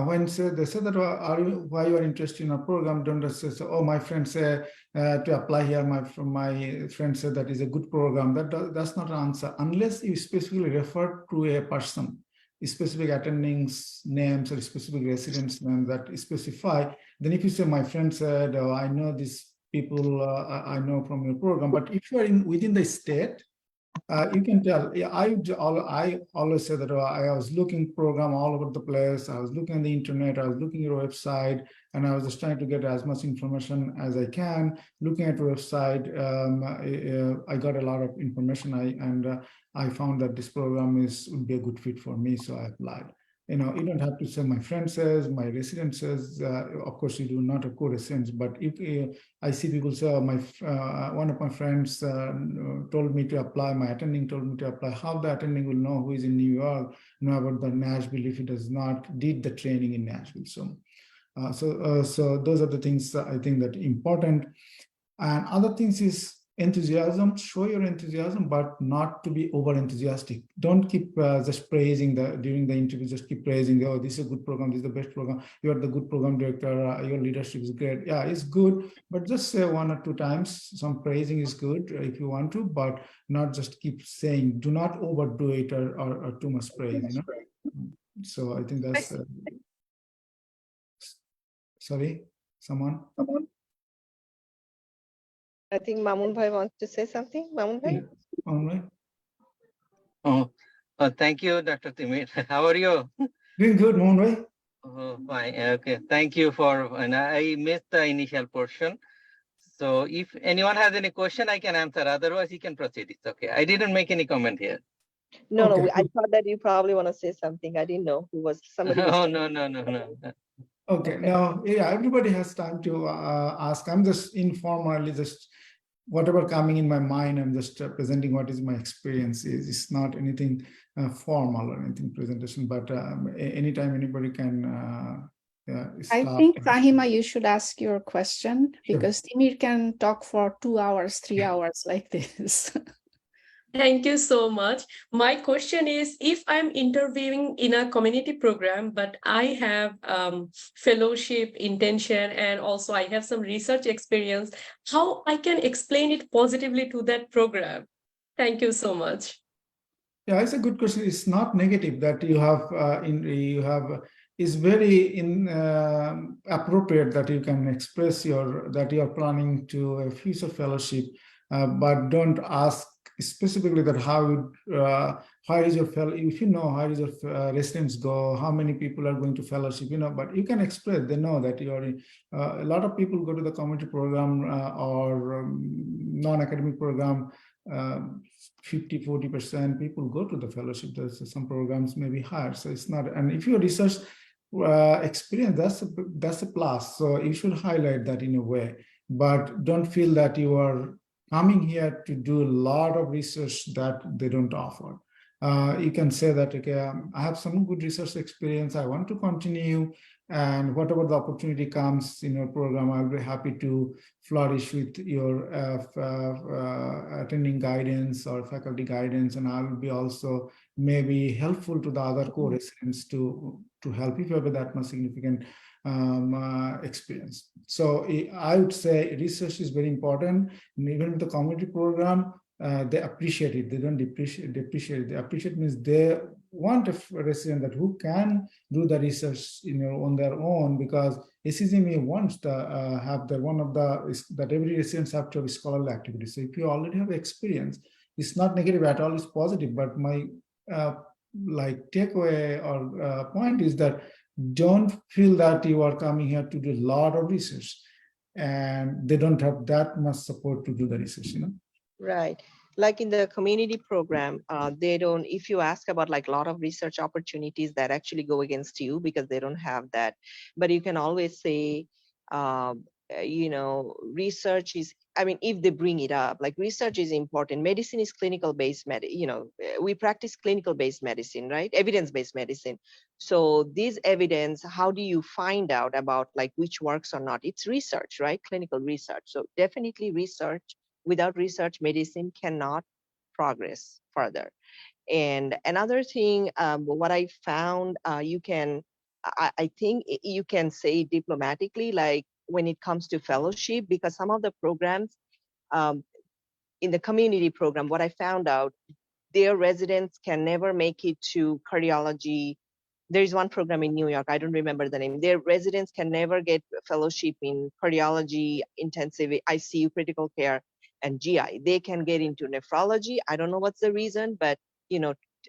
when they said that why you are interested in a program, don't just say, oh, my friend said to apply here. My friend said that is a good program. That's not an answer unless you specifically refer to a person, specific attendings names or specific residents names that specify. Then if you say my friend said, oh, I know these people I know from your program, but if you are within the state. You can tell. I always say that I was looking program all over the place. I was looking on the internet. I was looking at your website, and I was just trying to get as much information as I can. Looking at your website, I got a lot of information. I found that this program would be a good fit for me, so I applied. You don't have to say my friend says, my resident says. Of course, you do not have co-residents, but if I see people say, one of my friends told me to apply, my attending told me to apply. How the attending will know who is in New York, know about the Nashville if he does not did the training in Nashville. So those are the things I think that important. And other things is enthusiasm. Show your enthusiasm, but not to be over enthusiastic. Don't keep just praising during the interview. Just keep praising. Oh, this is a good program. This is the best program. You are the good program director. Your leadership is great. Yeah, it's good. But just say one or two times. Some praising is good if you want to, but not just keep saying. Do not overdo it or too much praise. So I think that's. Sorry, someone. I think Mamun Bhai wants to say something. Mamun Bhai? Yeah. Mamun Bhai? Thank you, Dr. Timir. How are you? Doing good, Mamun Bhai. Oh, fine. Okay. Thank you and I missed the initial portion. So if anyone has any question, I can answer. Otherwise, you can proceed. It's okay. I didn't make any comment here. No, Okay. I thought that you probably want to say something. I didn't know who was somebody. Oh, no. Okay. Now, yeah, everybody has time to ask. I'm just informally, just whatever coming in my mind, I'm just presenting what is my experience is. It's not anything formal or anything presentation, but anytime anybody can I think, Fahima, you should ask your question, because Timir can talk for 2 hours, 3 hours like this. Thank you so much. My question is, if I'm interviewing in a community program, but I have fellowship intention and also I have some research experience, how I can explain it positively to that program? Thank you so much. Yeah, it's a good question. It's not negative that you have it's very appropriate that you can express that you are planning to a future fellowship, but don't ask specifically that how is your fellow, if you know how is your residents go, how many people are going to fellowship, but you can express, they know that you are a lot of people go to the community program or non-academic program. 50-40% people go to the fellowship. There's some programs may be higher, so it's not. And if your research experience, that's a plus. So you should highlight that in a way, but don't feel that you are coming here to do a lot of research that they don't offer. You can say that, okay, I have some good research experience, I want to continue, and whatever the opportunity comes in your program, I'll be happy to flourish with your attending guidance or faculty guidance, and I will be also maybe helpful to the other co-residents to help if you have that much significant experience. So I would say research is very important. And even with the community program, they appreciate it. They don't depreciate. They appreciate it. They appreciate means they want a resident that who can do the research on their own, because ACGME wants to have that every residents have to have scholarly activity. So if you already have experience, it's not negative at all. It's positive. But my takeaway or point is that don't feel that you are coming here to do a lot of research and they don't have that much support to do the research, Right. Like in the community program, they don't, if you ask about like a lot of research opportunities that actually go against you because they don't have that, but you can always say, research is, I mean, if they bring it up, like research is important. Medicine is clinical-based we practice clinical-based medicine, right? Evidence-based medicine. So this evidence, how do you find out about like which works or not? It's research, right? Clinical research. So definitely research. Without research, medicine cannot progress further. And another thing, what I found, I think you can say diplomatically, like when it comes to fellowship, because some of the programs in the community program, what I found out, their residents can never make it to cardiology. There's one program in New York, I don't remember the name. Their residents can never get fellowship in cardiology, intensive ICU, critical care, and GI. They can get into nephrology. I don't know what's the reason, but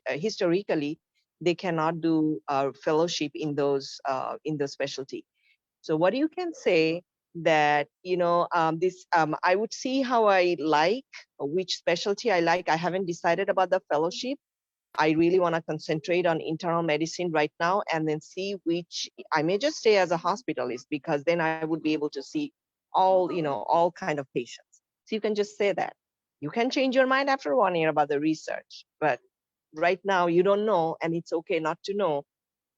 historically, they cannot do fellowship in those specialty. So what you can say that, I would see how I like, which specialty I like. I haven't decided about the fellowship. I really want to concentrate on internal medicine right now, and then see which I may just stay as a hospitalist, because then I would be able to see all kind of patients. So you can just say that. You can change your mind after 1 year about the research, but right now you don't know, and it's okay not to know,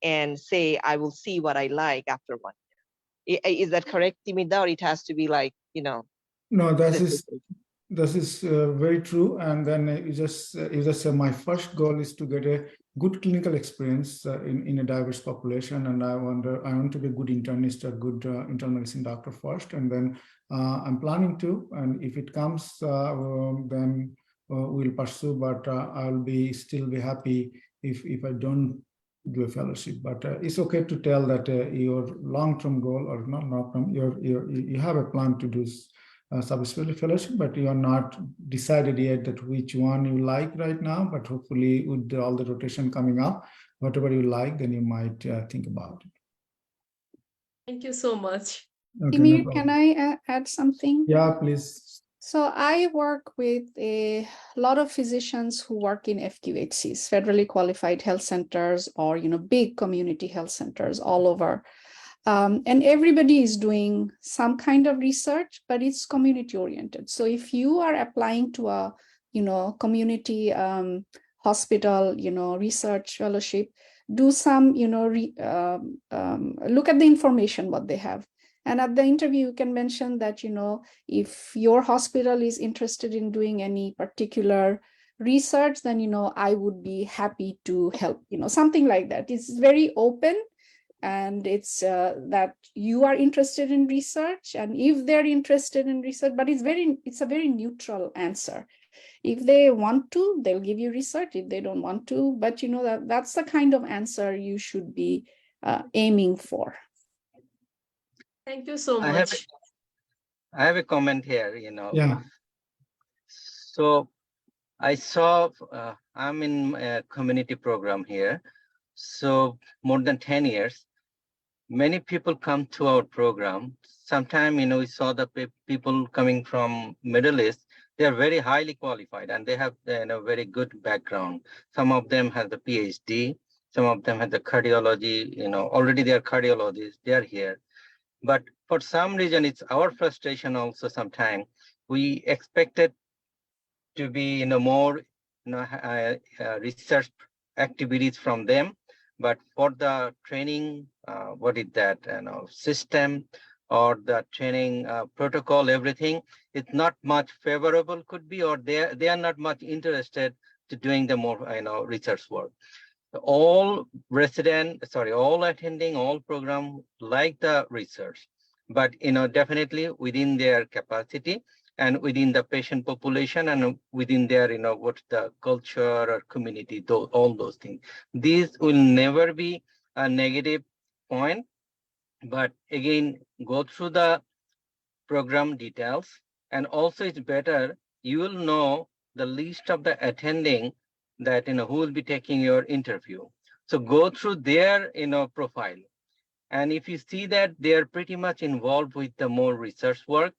and say, I will see what I like after 1 year. Is that correct, Timida, or it has to be like, No, this is very true. And then you just say my first goal is to get a good clinical experience in a diverse population, and I want to be a good internist, a good internal medicine doctor first, and then I'm planning to, and if it comes, then we'll pursue. But I'll still be happy if I don't do a fellowship. But it's okay to tell that your long-term goal, or not long-term, you have a plan to do subspecialty fellowship, but you are not decided yet that which one you like right now. But hopefully, with all the rotation coming up, whatever you like, then you might think about it. Thank you so much. Okay, Timir, can I add something? Yeah, please. So I work with a lot of physicians who work in FQHCs, federally qualified health centers, or big community health centers all over. And everybody is doing some kind of research, but it's community oriented. So if you are applying to a, community hospital, research fellowship, do some, look at the information, what they have. And at the interview, you can mention that, if your hospital is interested in doing any particular research, then, I would be happy to help, something like that. It's very open. And it's that you are interested in research, and if they're interested in research, but it's a very neutral answer. If they want to, they'll give you research. If they don't want to, but you know that's the kind of answer you should be aiming for. Thank you so I have much. I have a comment here, Yeah. So I saw, I'm in a community program here. So more than 10 years, many people come to our program. Sometimes, we saw the people coming from Middle East, they are very highly qualified and they have very good background. Some of them have the PhD, some of them have the cardiology, already they are cardiologists, they are here. But for some reason, it's our frustration also sometimes. We expected to be more research activities from them, but for the training, what is that system or the training protocol, everything, it's not much favorable could be, or they are not much interested to doing the more research work. All all attending all program like the research, but definitely within their capacity and within the patient population and within their what's the culture or community, all those things. These will never be a negative point, but again, go through the program details, and also it's better you will know the list of the attending that who will be taking your interview. So go through their profile, and if you see that they are pretty much involved with the more research work,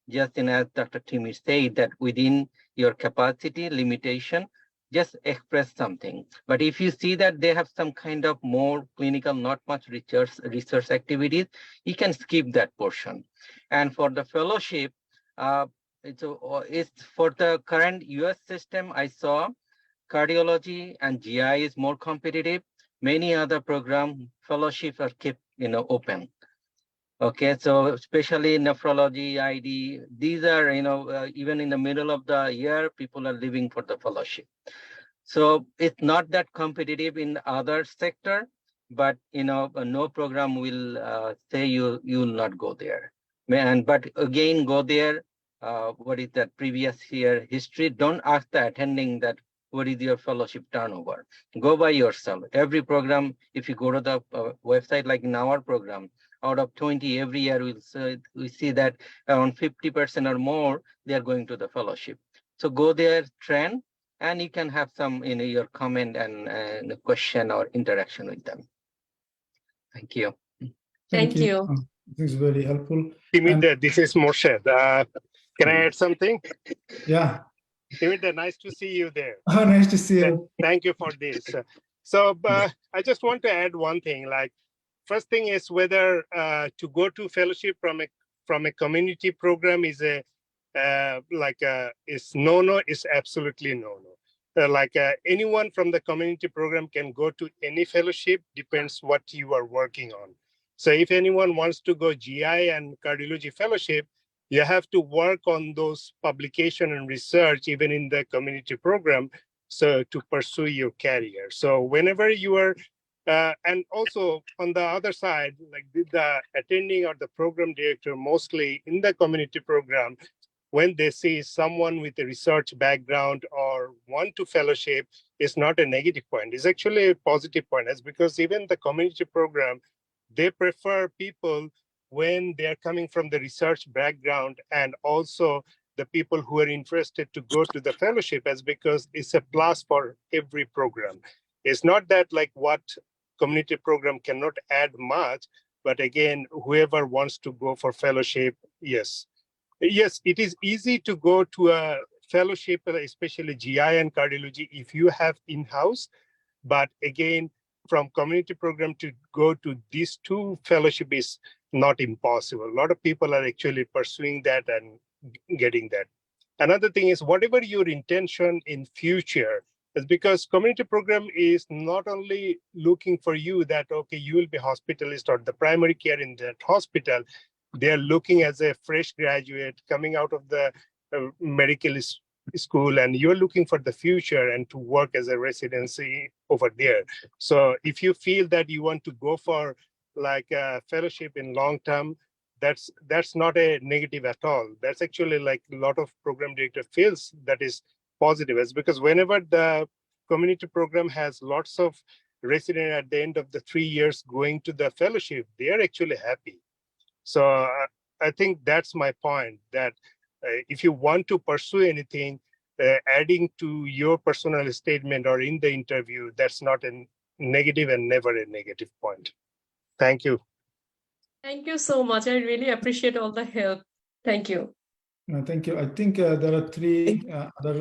just as Dr. Timmy said, that within your capacity limitation, just express something. But if you see that they have some kind of more clinical, not much research activities, you can skip that portion. And for the fellowship, it's for the current US system, I saw cardiology and GI is more competitive. Many other program fellowships are kept open. Okay, so especially nephrology, ID, these are, even in the middle of the year, people are leaving for the fellowship. So it's not that competitive in other sector, but, no program will say you will not go there. But again, go there, what is that previous year history? Don't ask the attending that, what is your fellowship turnover? Go by yourself. Every program, if you go to the website, like in our program, out of 20 every year, we see that around 50% or more, they are going to the fellowship. So go there, train, and you can have some your comment and question or interaction with them. Thank you. Thank you. This is very helpful. This is Morshed. Can I add something? Yeah. Timid, nice to see you there. Oh, nice to see you. Thank you for this. So I just want to add one thing. Like, first thing is whether to go to fellowship from a community program is is no, is absolutely no. Anyone from the community program can go to any fellowship, depends what you are working on. So if anyone wants to go GI and cardiology fellowship, you have to work on those publication and research, even in the community program, so to pursue your career. So whenever you are, and also on the other side, like the attending or the program director, mostly in the community program, when they see someone with a research background or want to fellowship, it's not a negative point. It's actually a positive point. That's because even the community program, they prefer people when they're coming from the research background, and also the people who are interested to go to the fellowship, as because it's a plus for every program. It's not that like what community program cannot add much, but again, whoever wants to go for fellowship, yes, it is easy to go to a fellowship, especially GI and cardiology, if you have in-house. But again, from community program to go to these two fellowship is not impossible. A lot of people are actually pursuing that and getting that. Another thing is, whatever your intention in future, is because community program is not only looking for you that, okay, you will be hospitalist or the primary care in that hospital. They're looking as a fresh graduate coming out of the medical school, and you're looking for the future and to work as a residency over there. So if you feel that you want to go for like a fellowship in long term, that's not a negative at all. That's actually like a lot of program director feels that is positive is because whenever the community program has lots of residents at the end of the 3 years going to the fellowship, they are actually happy. So I think that's my point, that if you want to pursue anything, adding to your personal statement or in the interview, that's not a negative and never a negative point. Thank you. Thank you so much. I really appreciate all the help. Thank you. Thank you. I think there are three other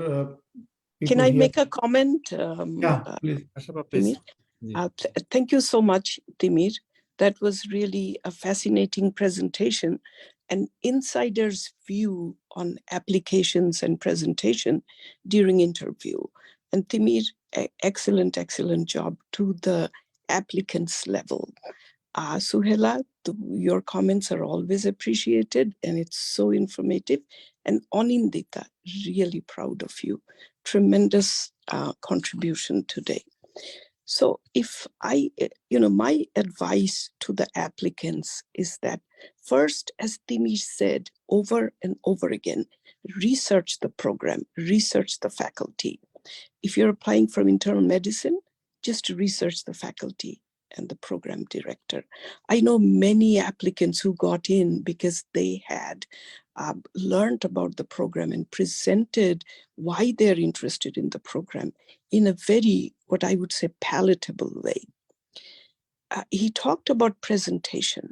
people. Can I here. make a comment? Yeah, please. Please. Thank you so much, Timir. That was really a fascinating presentation, an insider's view on applications and presentation during interview. And Timir, excellent job to the applicants level. Suhela, your comments are always appreciated and it's so informative. And Onindita, really proud of you. Tremendous contribution today. So if my advice to the applicants is that first, as Timir said over and over again, research the program, research the faculty. If you're applying for internal medicine, just research the faculty and the program director. I know many applicants who got in because they had learned about the program and presented why they're interested in the program in a very, what I would say, palatable way. He talked about presentation,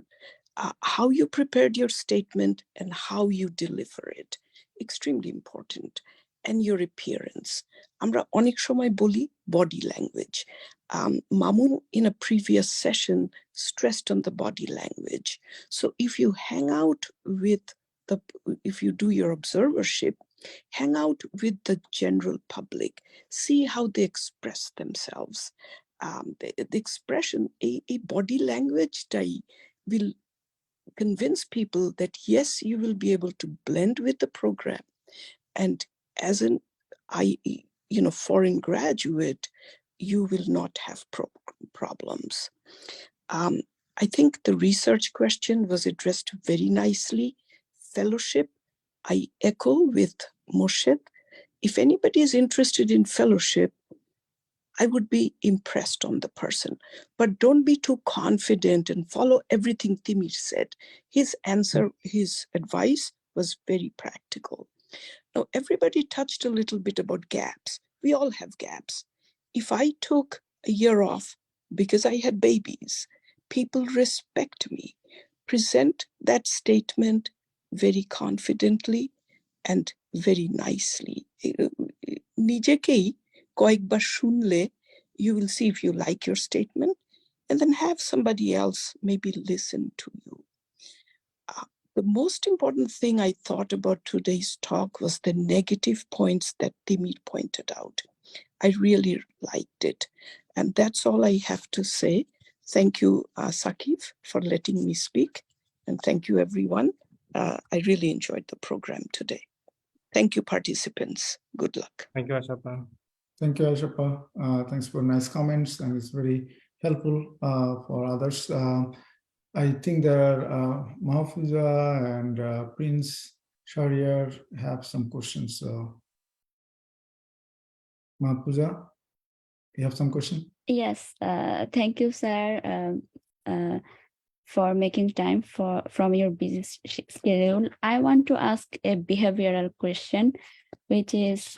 how you prepared your statement and how you deliver it. Extremely important. And your appearance. আমরা অনেক সময় বলি body language. Mamun in a previous session stressed on the body language. So if you hang out with if you do your observership, hang out with the general public, see how they express themselves. The expression, a body language will convince people that yes, you will be able to blend with the program. And as an foreign graduate, you will not have problems. I think the research question was addressed very nicely. Fellowship, I echo with Moshed. If anybody is interested in fellowship, I would be impressed on the person, but don't be too confident and follow everything Timir said. His answer, his advice was very practical. Now, everybody touched a little bit about gaps. We all have gaps. If I took a year off because I had babies, people respect me. Present that statement very confidently and very nicely. Nijekei koekbar shunle, you will see if you like your statement, and then have somebody else maybe listen to you. The most important thing I thought about today's talk was the negative points that Timir pointed out. I really liked it. And that's all I have to say. Thank you, Sakif, for letting me speak. And thank you, everyone. I really enjoyed the program today. Thank you, participants. Good luck. Thank you, Ashapa. Thank you, Ashapa. Thanks for nice comments, and it's very helpful for others. I think there are Mahfuza and Prince Shariar have some questions. So, Mahfuza, you have some question? Yes, thank you, sir, for making time from your busy schedule. I want to ask a behavioral question, which is,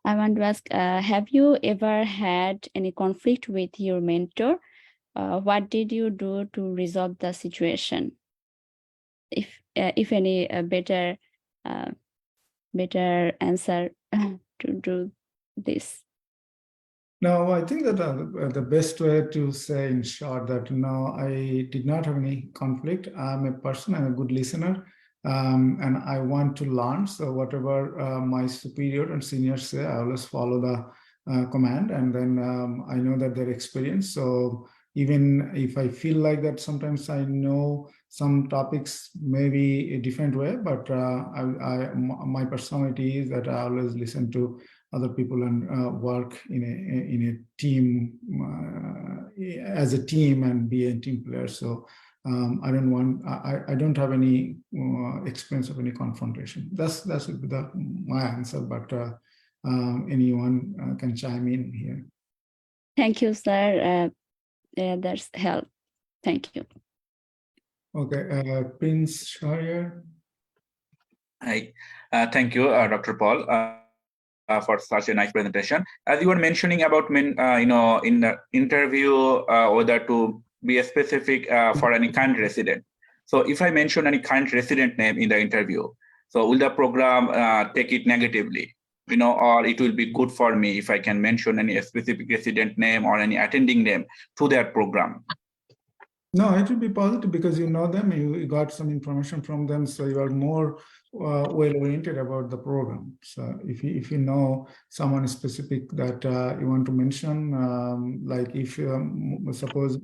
I want to ask, have you ever had any conflict with your mentor? What did you do to resolve the situation? If any better answer to do this. No, I think that the best way to say in short that no, I did not have any conflict. I'm a person, I'm a good listener, and I want to learn. So whatever my superior and seniors say, I always follow the command, and then I know that they're experienced. So even if I feel like that, sometimes I know some topics maybe a different way, but my personality is that I always listen to other people and work in a team as a team and be a team player. So I don't want, I don't have any experience of any confrontation. That would be my answer, but anyone can chime in here. Thank you, sir. That's help. Thank you. Okay, Prince Shahriar. Hi, thank you, Dr. Paul, for such a nice presentation. As you were mentioning about, in the interview, whether to be a specific for any current resident. So if I mention any current resident name in the interview, so will the program take it negatively? Or it will be good for me if I can mention any specific resident name or any attending name to their program? No, it will be positive because you know them, you got some information from them, so you are more well-oriented about the program. So if you know someone specific that you want to mention, like if suppose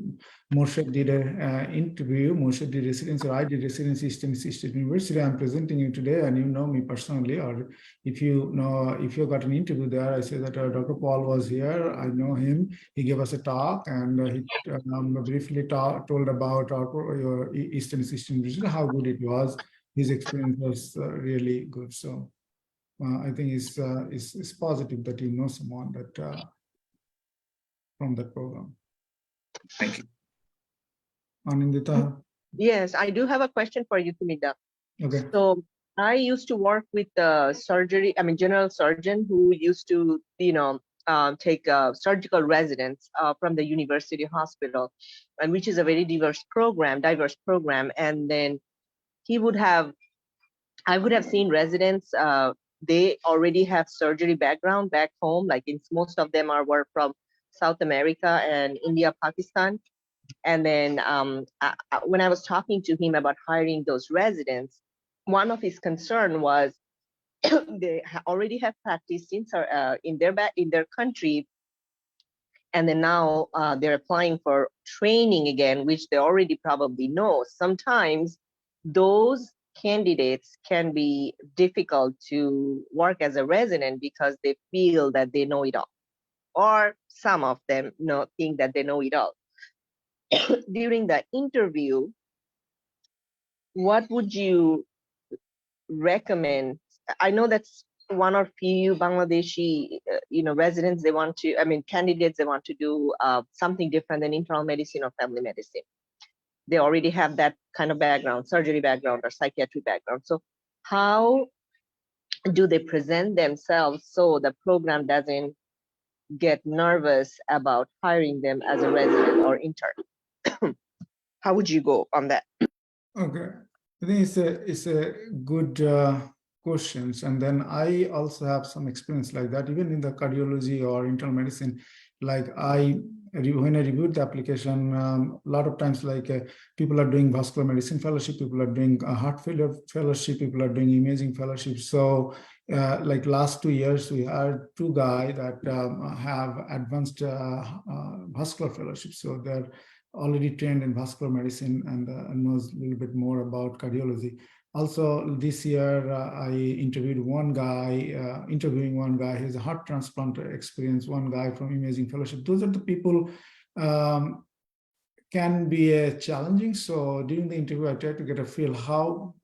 Moshe did an interview, Moshe did residency, or I did residency at Eastern State University, I'm presenting you today and you know me personally, or if you got an interview there, I say that Dr. Paul was here, I know him, he gave us a talk and he briefly told about your Eastern University, how good it was. His experience was really good. So I think it's positive that you know someone that from that program. Thank you. Anindita? Yes, I do have a question for you, Tumida. Okay. So I used to work with general surgeon who used to, take surgical residents from the university hospital, and which is a very diverse program. And then I would have seen residents, they already have surgery background back home, like most of them were from South America and India, Pakistan. And then when I was talking to him about hiring those residents, one of his concern was they already have practiced in their country, and then now they're applying for training again, which they already probably know. Sometimes those candidates can be difficult to work as a resident because they feel that they know it all, or some of them think that they know it all. During the interview, what would you recommend? I know that's one or few Bangladeshi, residents, candidates, they want to do something different than internal medicine or family medicine. They already have that kind of background, surgery background or psychiatry background. So how do they present themselves so the program doesn't get nervous about hiring them as a resident or intern? How would you go on that? Okay, I think it's a good questions. And then I also have some experience like that, even in the cardiology or internal medicine. Like when I reviewed the application, a lot of times people are doing vascular medicine fellowship, people are doing heart failure fellowship, people are doing imaging fellowship. So like last 2 years, we had 2 guys that have advanced vascular fellowship. So they're already trained in vascular medicine and knows a little bit more about cardiology. Also, this year I interviewing one guy, he has a heart transplant experience, one guy from imaging fellowship. Those are the people can be challenging. So during the interview, I try to get a feel how,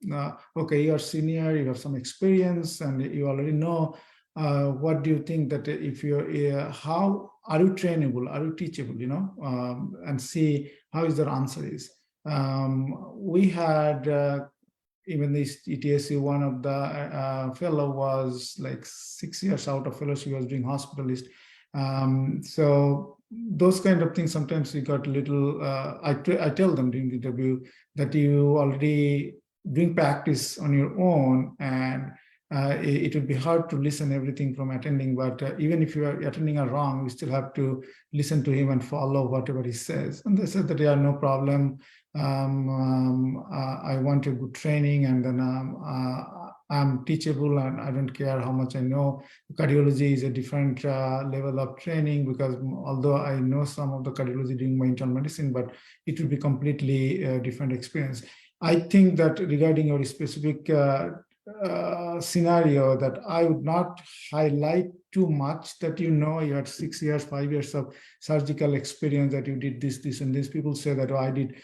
okay, you're senior, you have some experience and you already know, what do you think that if you're, how are you trainable, are you teachable, and see how is their answer is. We had, even this ETSU, one of the fellow was like 6 years out of fellowship, he was doing hospitalist. So those kind of things, sometimes we got a little, I tell them during the interview that you already doing practice on your own, and it would be hard to listen everything from attending, but even if you are attending are wrong, we still have to listen to him and follow whatever he says. And they said that, yeah, no problem. I want a good training, and then I'm teachable, and I don't care how much I know. Cardiology is a different level of training, because although I know some of the cardiology during my internal medicine, but it will be completely different experience. I think that regarding your specific scenario, that I would not highlight too much that you had 6 years, 5 years of surgical experience, that you did this, and this. People say that, oh, I did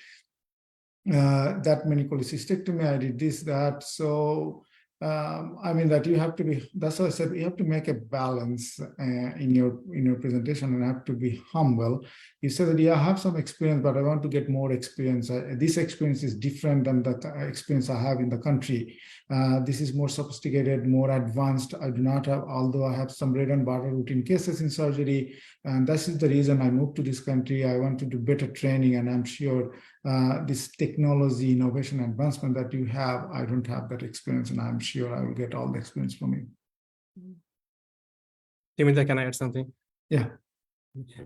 that many cholecystectomy, I did this, that. So I mean that you have to be, that's why I said you have to make a balance in your presentation and have to be humble. You said that, yeah, I have some experience, but I want to get more experience. This experience is different than the experience I have in the country. This is more sophisticated, more advanced. I do not have, although I have some bread and butter routine cases in surgery. And this is the reason I moved to this country. I want to do better training, and I'm sure this technology, innovation, advancement that you have, I don't have that experience, and I'm sure I will get all the experience from you. Timothy, can I add something? Yeah.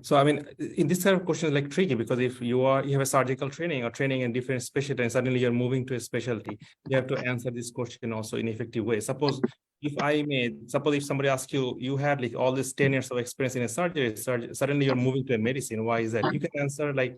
So, I mean, in this type of question is like tricky, because if you have a surgical training or training in different specialty, and suddenly you're moving to a specialty, you have to answer this question also in effective way. Suppose if somebody asks you, you had like all this 10 years of experience in a surgery, suddenly you're moving to a medicine. Why is that? You can answer like,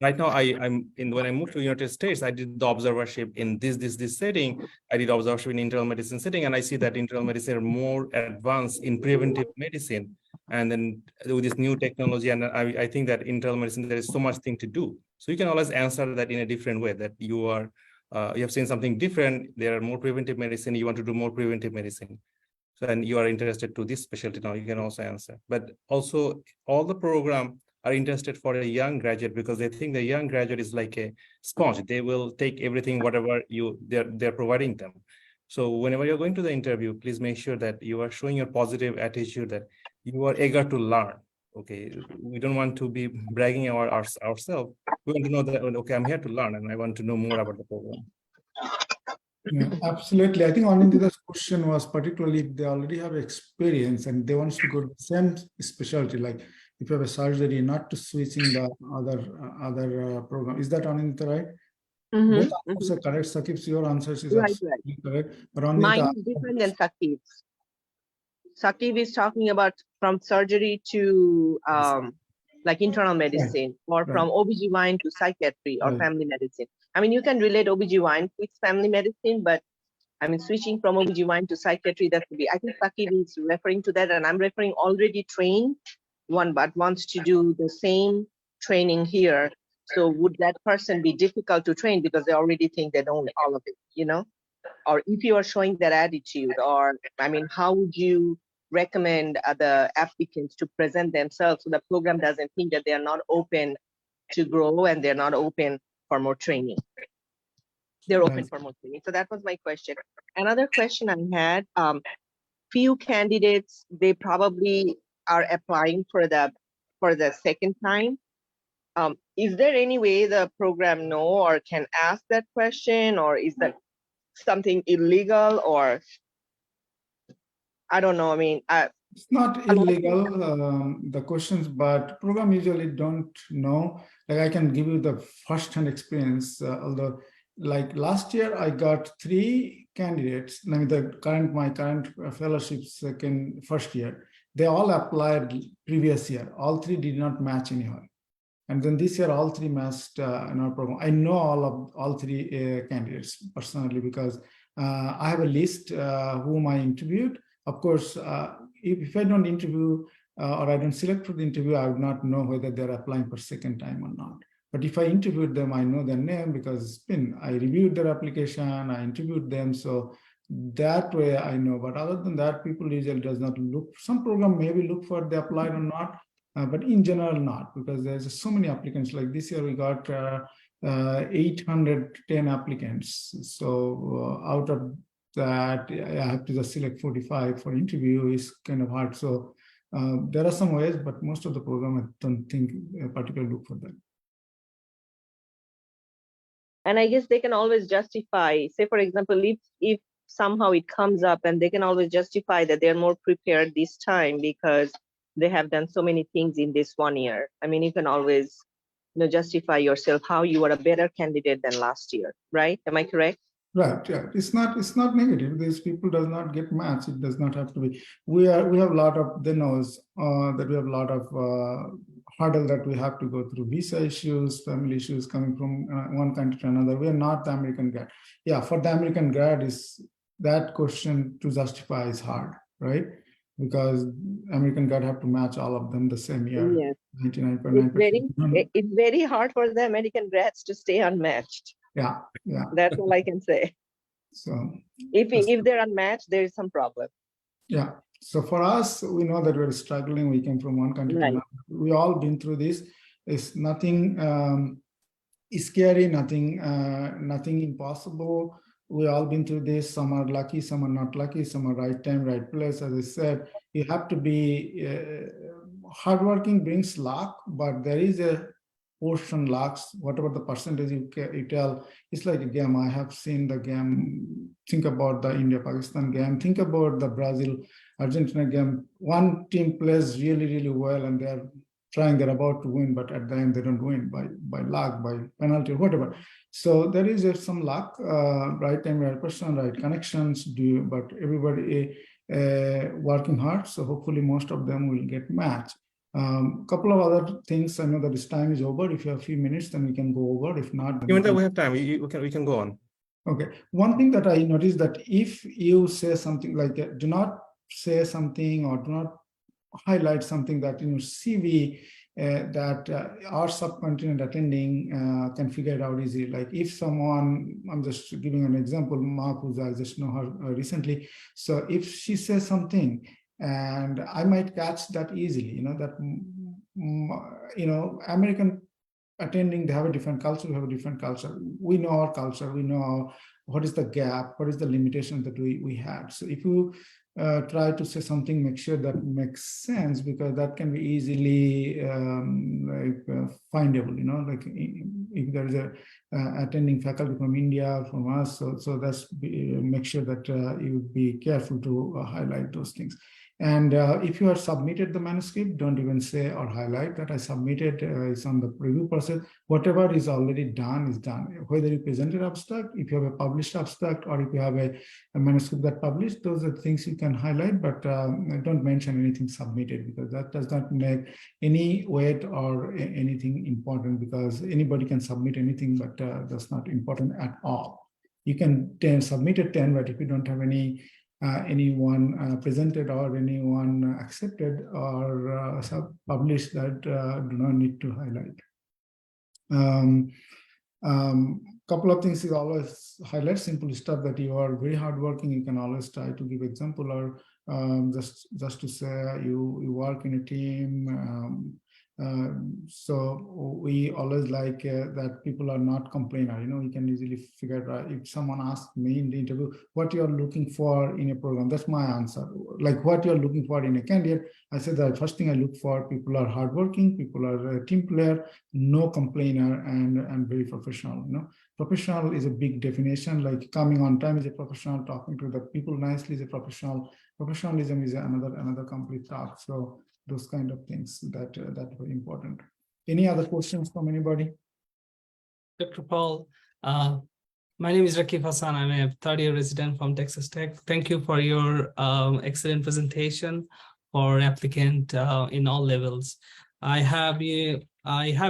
right now, when I moved to the United States, I did the observership in this setting. I did observership in internal medicine setting, and I see that internal medicine are more advanced in preventive medicine. And then with this new technology, and I think that internal medicine, there is so much thing to do. So you can always answer that in a different way, that you have seen something different. There are more preventive medicine. You want to do more preventive medicine. So, and you are interested to this specialty now, you can also answer. But also all the program are interested for a young graduate, because they think the young graduate is like a sponge. They will take everything, whatever they're providing them. So whenever you're going to the interview, please make sure that you are showing your positive attitude, that you are eager to learn. Okay, we don't want to be bragging ourselves. We want to know that, okay, I'm here to learn, and I want to know more about the program. Yeah, absolutely. I think Anindita's question was particularly if they already have experience and they want to go to the same specialty, like if you have a surgery, not to switching the other program. Is that Anindita right? Both answers are correct. Sakib's, your answers is absolutely correct. But Anindita, mine is different than Sakib's. Sakib is talking about from surgery to like internal medicine, or from OBGYN to psychiatry or family medicine. I mean, you can relate OBGYN with family medicine, but I mean, switching from OBGYN to psychiatry, that would be, I think Sakib is referring to that, and I'm referring already trained one, but wants to do the same training here. So would that person be difficult to train because they already think they know all of it, you know? Or if you are showing that attitude, or, I mean, how would you recommend the applicants to present themselves so the program doesn't think that they are not open to grow and they're not open for more training? They're open for more training. So that was my question. Another question I had, few candidates, they probably are applying for the second time. Is there any way the program know or can ask that question, or is that something illegal, or I don't know. I mean, it's not illegal, the questions, but program usually don't know. Like I can give you the first-hand experience, although like last year I got 3 candidates. I mean, my current fellowships first year, they all applied previous year. All 3 did not match anywhere. And then this year, all 3 matched in our program. I know all 3 candidates personally, because I have a list whom I interviewed. Of course, if I don't interview or I don't select for the interview, I would not know whether they're applying for second time or not. But if I interviewed them, I know their name because I reviewed their application, I interviewed them. So that way I know. But other than that, people usually does not look. Some program maybe look for they applied or not. But in general, not, because there's so many applicants. Like this year, we got 810 applicants. So out of that, I have to just select 45 for interview is kind of hard. So there are some ways, but most of the program, I don't think particularly look for that. And I guess they can always justify, say, for example, if somehow it comes up, and they can always justify that they're more prepared this time because they have done so many things in this 1 year. I mean, you can always, justify yourself how you are a better candidate than last year, right? Am I correct? Right. Yeah. It's not negative. These people does not get matched. It does not have to be. We have a lot of, they knows that we have a lot of hurdle that we have to go through, visa issues, family issues coming from one country to another. We are not the American grad. Yeah, for the American grad, is that question to justify is hard, right? Because American grad have to match all of them the same year. Yes. 99.9%. It's very hard for the American grads to stay unmatched. Yeah, yeah. That's all I can say. So If they're unmatched, there is some problem. yeah. So for us, we know that we're struggling. We came from one country to another. We all been through this. It's nothing scary, nothing impossible. We all been through this. Some are lucky, some are not lucky, some are right time, right place. As I said, you have to be hardworking brings luck, but there is a portion lacks, whatever the percentage you tell, it's like a game. I have seen the game. Think about the India-Pakistan game. Think about the Brazil-Argentina game. One team plays really, really well and they're trying, they're about to win, but at the end they don't win by luck, by penalty, whatever. So there is some luck, right time, right person, right connections, but everybody working hard. So hopefully most of them will get matched. Couple of other things. I know that this time is over. If you have a few minutes, then we can go over. If not, then Even though we have time, we can go on. Okay. One thing that I noticed that if you say something like do not say something or do not highlight something that in your CV that our subcontinent attending can figure it out easily. Like if someone, I'm just giving an example, Mahfuza, I just know her recently. So if she says something, and I might catch that easily, American attending, they have a different culture, we have a different culture. We know our culture, we know what is the gap, what is the limitation that we had. So if you try to say something, make sure that makes sense, because that can be easily findable, like if there is a attending faculty from India, from us, so that's make sure that you be careful to highlight those things. And if you have submitted the manuscript, don't even say or highlight that I submitted, it's on the review process. Whatever is already done is done. Whether you presented abstract, if you have a published abstract, or if you have a manuscript that published, those are things you can highlight, but don't mention anything submitted, because that does not make any weight or anything important, because anybody can submit anything, but that's not important at all. You can submit a 10, but if you don't have anyone presented or anyone accepted or published, that do not need to highlight. Couple of things is always highlight simple stuff that you are very hardworking. You can always try to give example, or just to say you work in a team. So we always like that people are not complainer. We can easily figure out, if someone asks me in the interview what you're looking for in a program, that's my answer. Like what you're looking for in a candidate, I said that first thing I look for, people are hardworking, people are a team player, no complainer, and very professional. Professional is a big definition. Like coming on time is a professional, talking to the people nicely is a professional. Professionalism is another complete talk. So those kind of things that very important. Any other questions from anybody? Dr. Paul, my name is Rakib Hassan. I'm a third-year resident from Texas Tech. Thank you for your excellent presentation for applicant in all levels. I have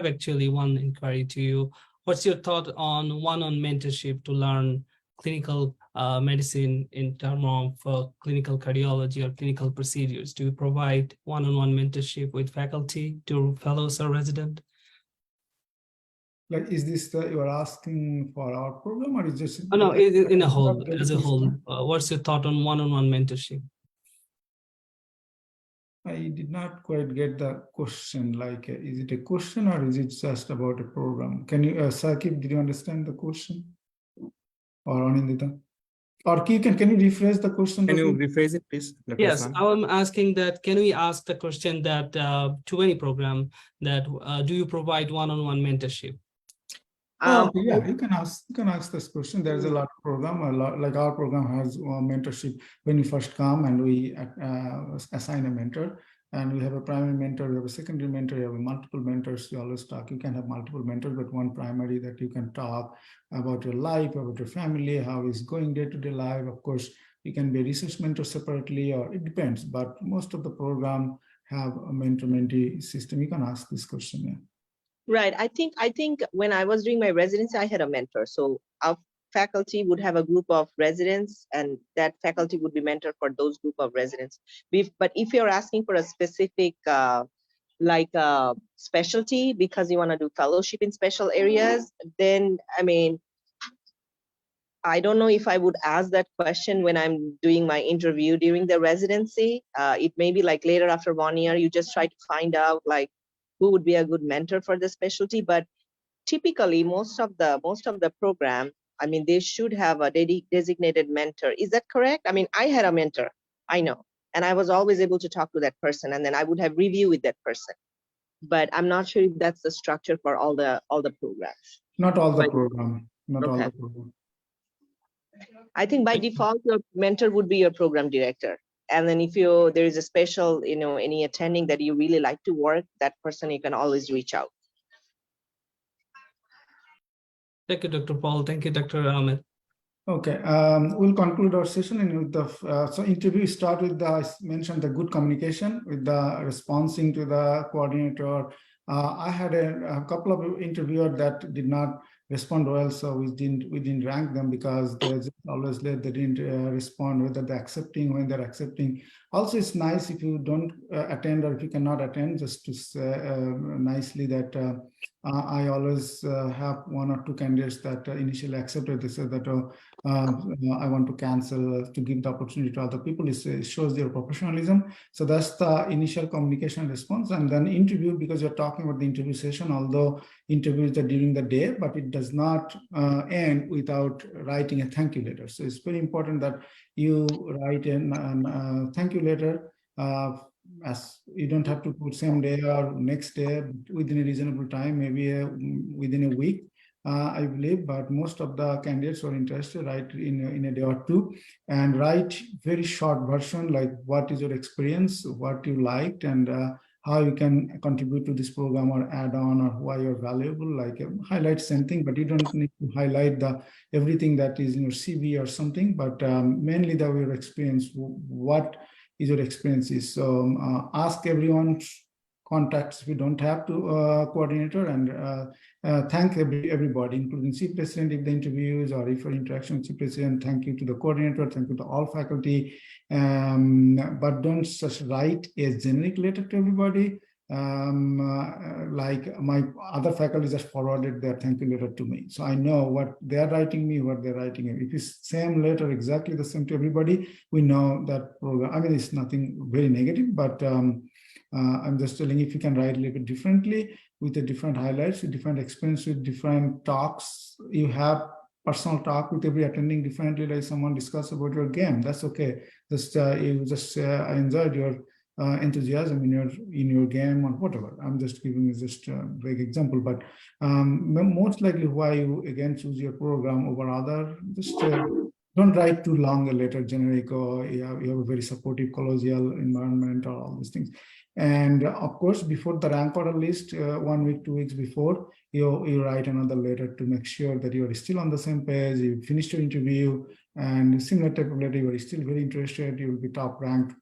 actually one inquiry to you. What's your thought on one-on mentorship to learn clinical medicine in terms of clinical cardiology or clinical procedures? Do you provide one-on-one mentorship with faculty to fellows or resident? Like, is this you are asking for our program, or is this? Oh, no, in a whole, as a whole. What's your thought on one-on-one mentorship? I did not quite get the question. Like, is it a question or is it just about a program? Can you, Sakib, did you understand the question? Or Anindita? Or can you rephrase the question? Can you rephrase it, please? Yes, I'm asking that, can we ask the question that to any program that do you provide one-on-one mentorship? Yeah, you can ask this question. There's a lot of program, like our program has mentorship when you first come, and we assign a mentor, and we have a primary mentor, we have a secondary mentor, you have multiple mentors. You always talk. You can have multiple mentors, but one primary that you can talk about your life, about your family, how is going day-to-day life. Of course, you can be a research mentor separately, or it depends. But most of the program have a mentor-mentee system. You can ask this question. Yeah. Right. I think when I was doing my residency, I had a mentor. So our faculty would have a group of residents, and that faculty would be mentor for those group of residents. But if you're asking for a specific specialty because you want to do fellowship in special areas, then I mean, I don't know if I would ask that question when I'm doing my interview during the residency. It may be like later after 1 year, you just try to find out like who would be a good mentor for the specialty. But typically, most of the program, I mean, they should have a designated mentor. Is that correct? I mean, I had a mentor, I know, and I was always able to talk to that person, and then I would have review with that person. But I'm not sure if that's the structure for all the programs. Not all the program. Not all Okay. the program. I think by default, your mentor would be your program director. And then if there is a special, any attending that you really like to work, that person you can always reach out. Thank you, Dr. Paul. Thank you, Dr. Ahmed. Okay, we'll conclude our session and with the so interview start with the, I mentioned the good communication with the responding to the coordinator. I had a couple of interviewers that did not respond well, so we didn't rank them because they're just always late. They didn't respond whether they're accepting, when they're accepting. Also, it's nice if you don't attend or if you cannot attend, just to say nicely that I always have 1 or 2 candidates that initially accepted. They said that I want to cancel to give the opportunity to other people. It shows their professionalism. So that's the initial communication response. And then interview, because you're talking about the interview session, although interviews are during the day, but it does not end without writing a thank you letter. So it's very important that you write a thank you letter. As you don't have to put same day or next day, within a reasonable time, maybe within a week. I believe, but most of the candidates are interested, write in a day or 2, and write very short version, like what is your experience, what you liked, and how you can contribute to this program or add on, or why you're valuable, like highlight something, but you don't need to highlight everything that is in your CV or something, but mainly your experience, what is your experiences. So ask everyone's contacts if you don't have to coordinator, and thank everybody, including C president if the interviews, or if your interaction with C president, thank you to the coordinator, thank you to all faculty, but don't just write a generic letter to everybody. Like my other faculty just forwarded their thank you letter to me, so I know what they're writing me, what they're writing. If it's same letter, exactly the same to everybody, we know that program. I mean, it's nothing very negative, but I'm just telling you, if you can write a little bit differently, with the different highlights, with different experience, with different talks, you have personal talk with every attending differently, like someone discuss about your game, that's okay. Just you just I enjoyed your enthusiasm in your game or whatever. I'm just giving you just a vague example, but most likely why you again choose your program over other, just don't write too long a letter, generic, or you have a very supportive collegial environment, or all these things. And of course, before the rank order list, 1 week, 2 weeks before, you write another letter to make sure that you are still on the same page, you finished your interview, and similar type of letter, you are still very interested, you will be top ranked.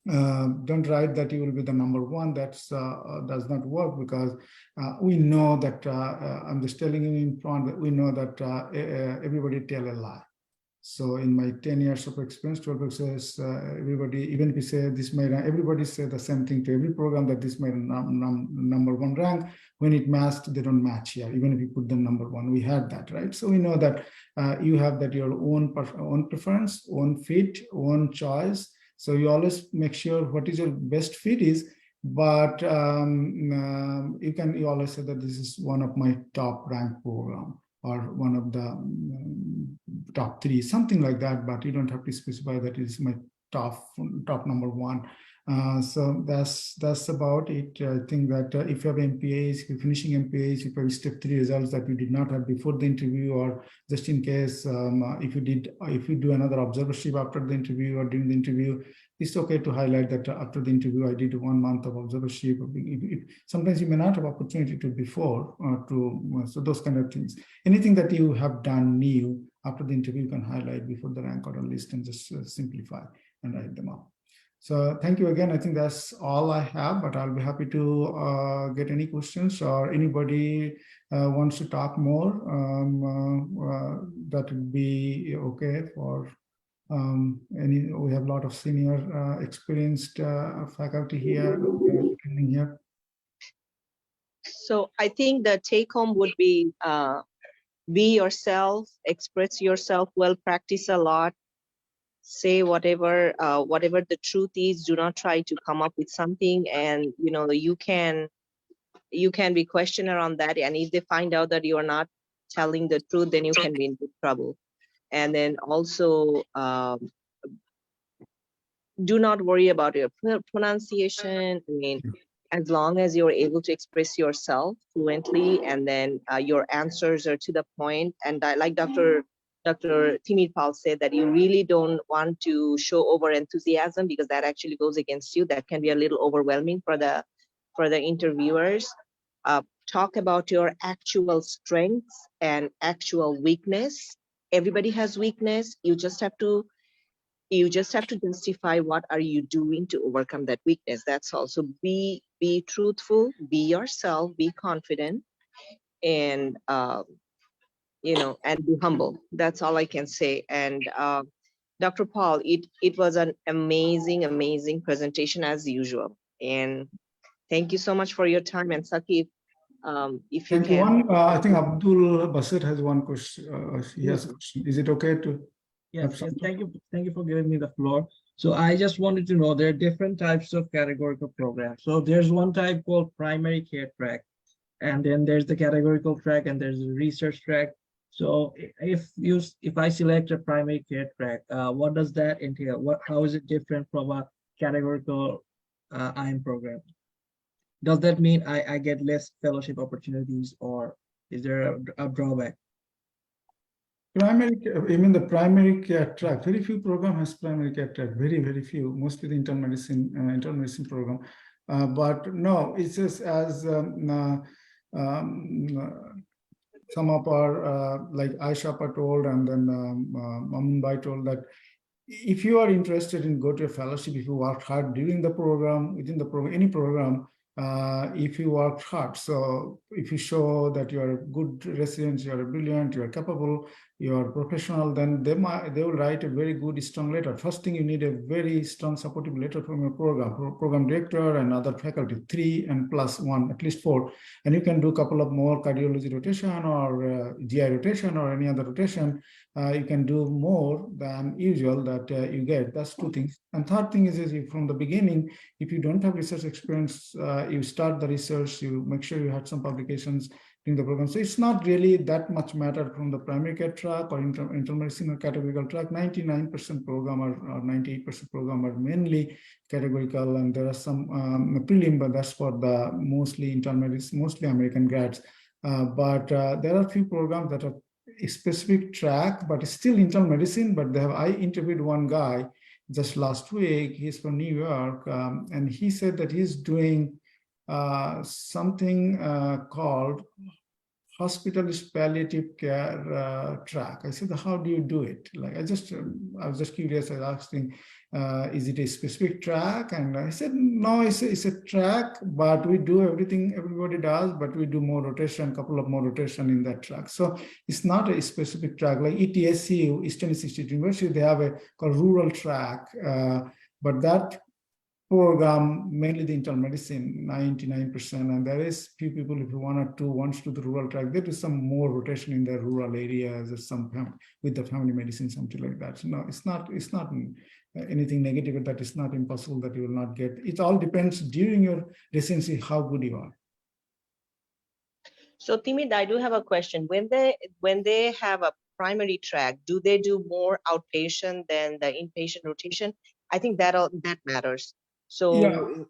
Don't write that you will be the number 1. That's does not work, because we know that I'm just telling you in front that we know that everybody tell a lie. So in my 10 years of experience, 12 says everybody, even if you say this might, everybody say the same thing to every program, that this might number 1 rank. When it matched, they don't match here, even if you put them number 1. We had that, right? So we know that you have that your own preference, own fit, own choice. So you always make sure what is your best fit is, but you always say that this is one of my top ranked program, or one of the top 3, something like that, but you don't have to specify that it is my top number 1. So that's about it. I think that if you have MPAs, if you're finishing MPAs, if you have step 3 results that you did not have before the interview, or just in case if you do another observership after the interview or during the interview, it's okay to highlight that after the interview I did 1 month of observership. Sometimes you may not have opportunity to before so those kind of things. Anything that you have done new after the interview, you can highlight before the rank order list, and just simplify and write them up. So thank you again. I think that's all I have, but I'll be happy to get any questions, or anybody wants to talk more. That would be okay for we have a lot of senior experienced faculty here. So I think the take home would be be yourself, express yourself well, practice a lot, say whatever the truth is. Do not try to come up with something, and you can be questioned around that, and if they find out that you are not telling the truth, then you can be in big trouble. And then also do not worry about your pronunciation. I mean, as long as you're able to express yourself fluently, and then your answers are to the point, and like Dr. Timir Pal said, that you really don't want to show over enthusiasm, because that actually goes against you. That can be a little overwhelming for the interviewers. Talk about your actual strengths and actual weakness. Everybody has weakness. You just have to justify what are you doing to overcome that weakness. That's also be truthful, be yourself, be confident, and and be humble. That's all I can say. And Dr. Paul, it was an amazing presentation as usual. And thank you so much for your time. And Saki, if you Thank you. can. I think Abdul Basit has one question. He has a question. Is it okay to? Yes, thank you for giving me the floor. So I just wanted to know, there are different types of categorical programs. So there's one type called primary care track, and then there's the categorical track, and there's the research track. So if I select a primary care track, what does that entail? How is it different from a categorical IM program? Does that mean I get less fellowship opportunities, or is there a drawback? Primary, I mean the primary care track. Very few program has primary care track. Very few. Mostly the internal medicine program. But no, it's just as some of our like Aisha told, and then Mamunbai told, that if you are interested in go to a fellowship, if you work hard during the program, within the program, any program, if you work hard, so if you show that you are a good resident, you are brilliant, you are capable, you are professional, then they will write a very good, strong letter. First thing, you need a very strong supportive letter from your program director and other faculty, 3 and plus 1, at least 4. And you can do a couple of more cardiology rotation or GI rotation or any other rotation. You can do more than usual that you get. That's 2 things. And third thing is if from the beginning, if you don't have research experience, you start the research, you make sure you had some publications in the program. So it's not really that much matter from the primary care track or internal medicine or categorical track. 99% program or 98% program are mainly categorical, and there are some prelim, but that's for the mostly internal medicine, mostly American grads. But there are a few programs that are a specific track, but it's still internal medicine. But I interviewed one guy just last week. He's from New York, and he said that he's doing something called hospitalist palliative care track. I said, how do you do it? Like, I was just curious. I asked him, is it a specific track? And I said, no, it's a track, but we do everything everybody does, but we do more rotation, couple of more rotation in that track. So it's not a specific track. Like ETSU, Eastern Institute University, they have a called rural track, but that program, mainly the internal medicine, 99%, and there is few people, if one or two wants to do the rural track, there is some more rotation in the rural areas or some with the family medicine, something like that. So no, it's not anything negative, that it's not impossible that you will not get. It all depends during your residency how good you are. So Timid, I do have a question. When they have a primary track, do they do more outpatient than the inpatient rotation? I think that matters. So yeah.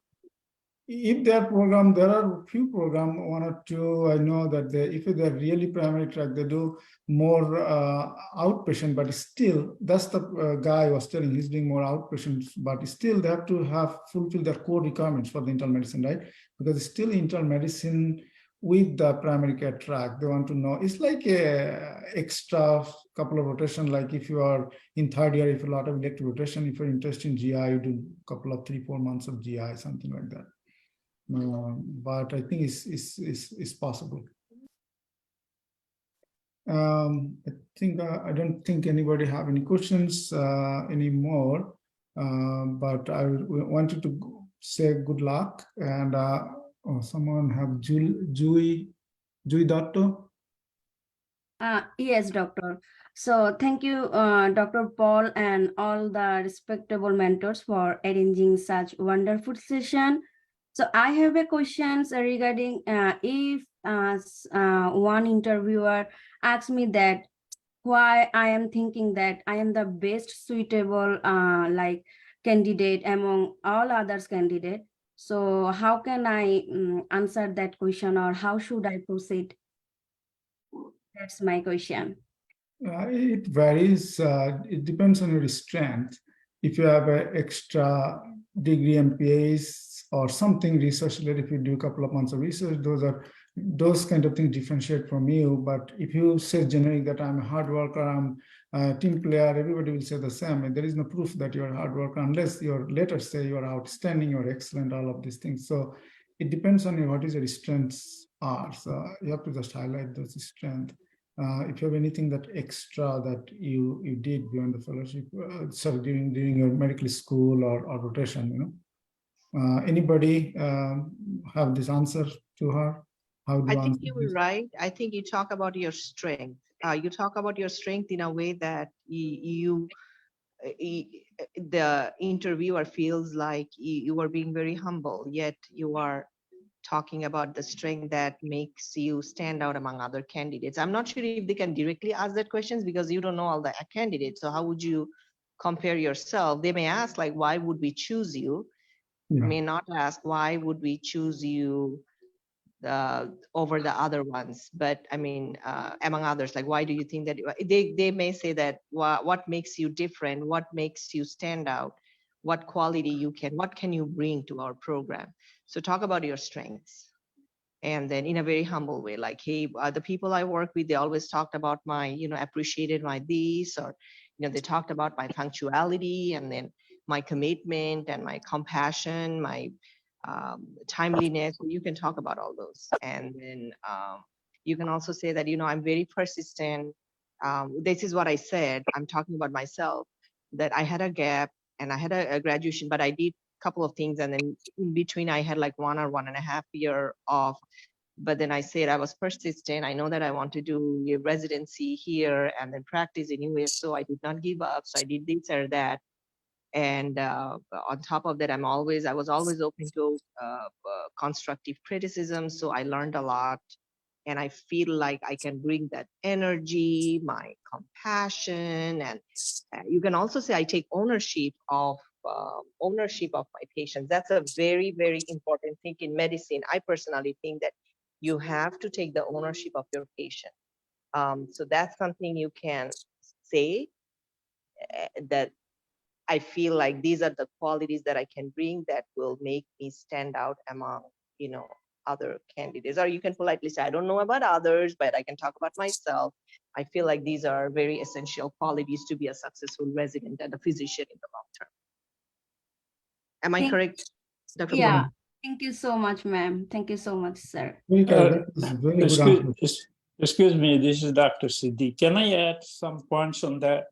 If their program, there are a few programs, 1 or 2, I know that if they're really primary track, they do more outpatient, but still, that's the guy was telling, he's doing more outpatient, but still they have to fulfill their core requirements for the internal medicine, right? Because it's still internal medicine with the primary care track. They want to know, it's like a extra couple of rotation, like if you are in 3rd year, if a lot of elective rotation, if you're interested in GI, you do a couple of 3-4 months of GI, something like that. But I think it's possible. I don't think anybody have any questions anymore. But I wanted to say good luck, and someone have Julie Dotto. Yes, doctor. So thank you, Dr. Paul and all the respectable mentors for arranging such wonderful session. So I have a question regarding if one interviewer asks me that why I am thinking that I am the best suitable like candidate among all others candidate. So how can I answer that question, or how should I proceed? That's my question. It varies. It depends on your strength. If you have an extra degree MPAs or something research related, if you do a couple of months of research, those kind of things differentiate from you. But if you say generic that I'm a hard worker, I'm a team player, everybody will say the same. There is no proof that you're a hard worker unless your letters say you're outstanding, you're excellent, all of these things. So it depends on what is your strengths are. So you have to just highlight those strengths. If you have anything that extra that you did beyond the fellowship, during your medical school or rotation, anybody have this answer to her? How do I you think answer you were this? right. I think you talk about your strength. You talk about your strength in a way that the interviewer feels like you are being very humble, yet you are talking about the strength that makes you stand out among other candidates. I'm not sure if they can directly ask that questions because you don't know all the candidates. So how would you compare yourself? They may ask like, why would we choose you? Yeah. May not ask, why would we choose you over the other ones? But I mean, among others, like, why do you think that they may say that what makes you different? What makes you stand out? What quality what can you bring to our program? So talk about your strengths. And then in a very humble way, like, hey, the people I work with, they always talked about my, appreciated my this, or, they talked about my punctuality, and then my commitment and my compassion, my timeliness. You can talk about all those. And then you can also say that, I'm very persistent. This is what I said. I'm talking about myself, that I had a gap and I had a graduation, but I did couple of things, and then in between I had like 1 or 1.5 year off. But then I said I was persistent. I know that I want to do a residency here and then practice in US, so I did not give up. So I did this or that. And on top of that, I was always open to constructive criticism. So I learned a lot, and I feel like I can bring that energy, my compassion, and you can also say I take ownership of my patients. That's a very, very important thing in medicine. I personally think that you have to take the ownership of your patient. So that's something you can say, that I feel like these are the qualities that I can bring that will make me stand out among, other candidates. Or you can politely say, I don't know about others, but I can talk about myself. I feel like these are very essential qualities to be a successful resident and a physician in the long term. Am I correct, Dr. Yeah. Paul? Thank you so much, ma'am. Thank you so much, sir. Very good answer. Excuse me, this is Dr. Siddiq. Can I add some points on that?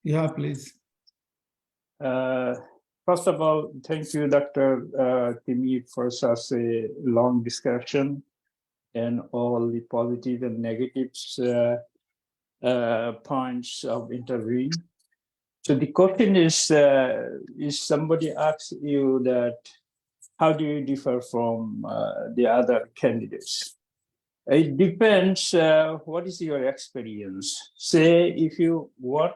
Yeah, please. First of all, thank you, Dr. Timi, for such a long discussion and all the positive and negatives points of interviewing. So the question is somebody asks you that, how do you differ from the other candidates? It depends, what is your experience? Say, if you work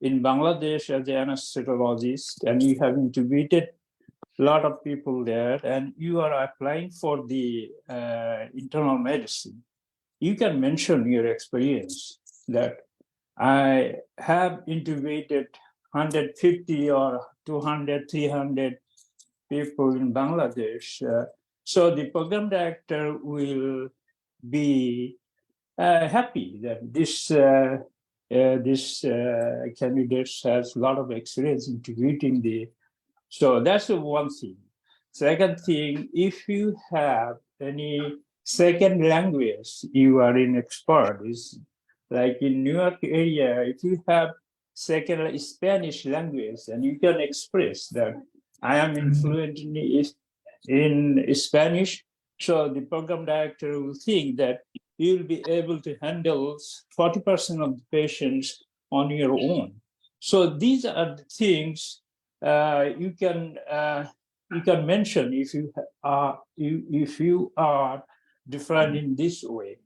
in Bangladesh as an anesthesiologist and you have intubated a lot of people there and you are applying for the internal medicine, you can mention your experience that I have intubated 150 or 200, 300 people in Bangladesh. So the program director will be happy that this candidate has a lot of experience integrating the. So that's one thing. Second thing, if you have any second language, you are an expert. Is like in New York area, if you have second Spanish language and you can express that I am fluent in Spanish, so the program director will think that you'll be able to handle 40% of the patients on your own. So these are the things you can mention if you are different in this way.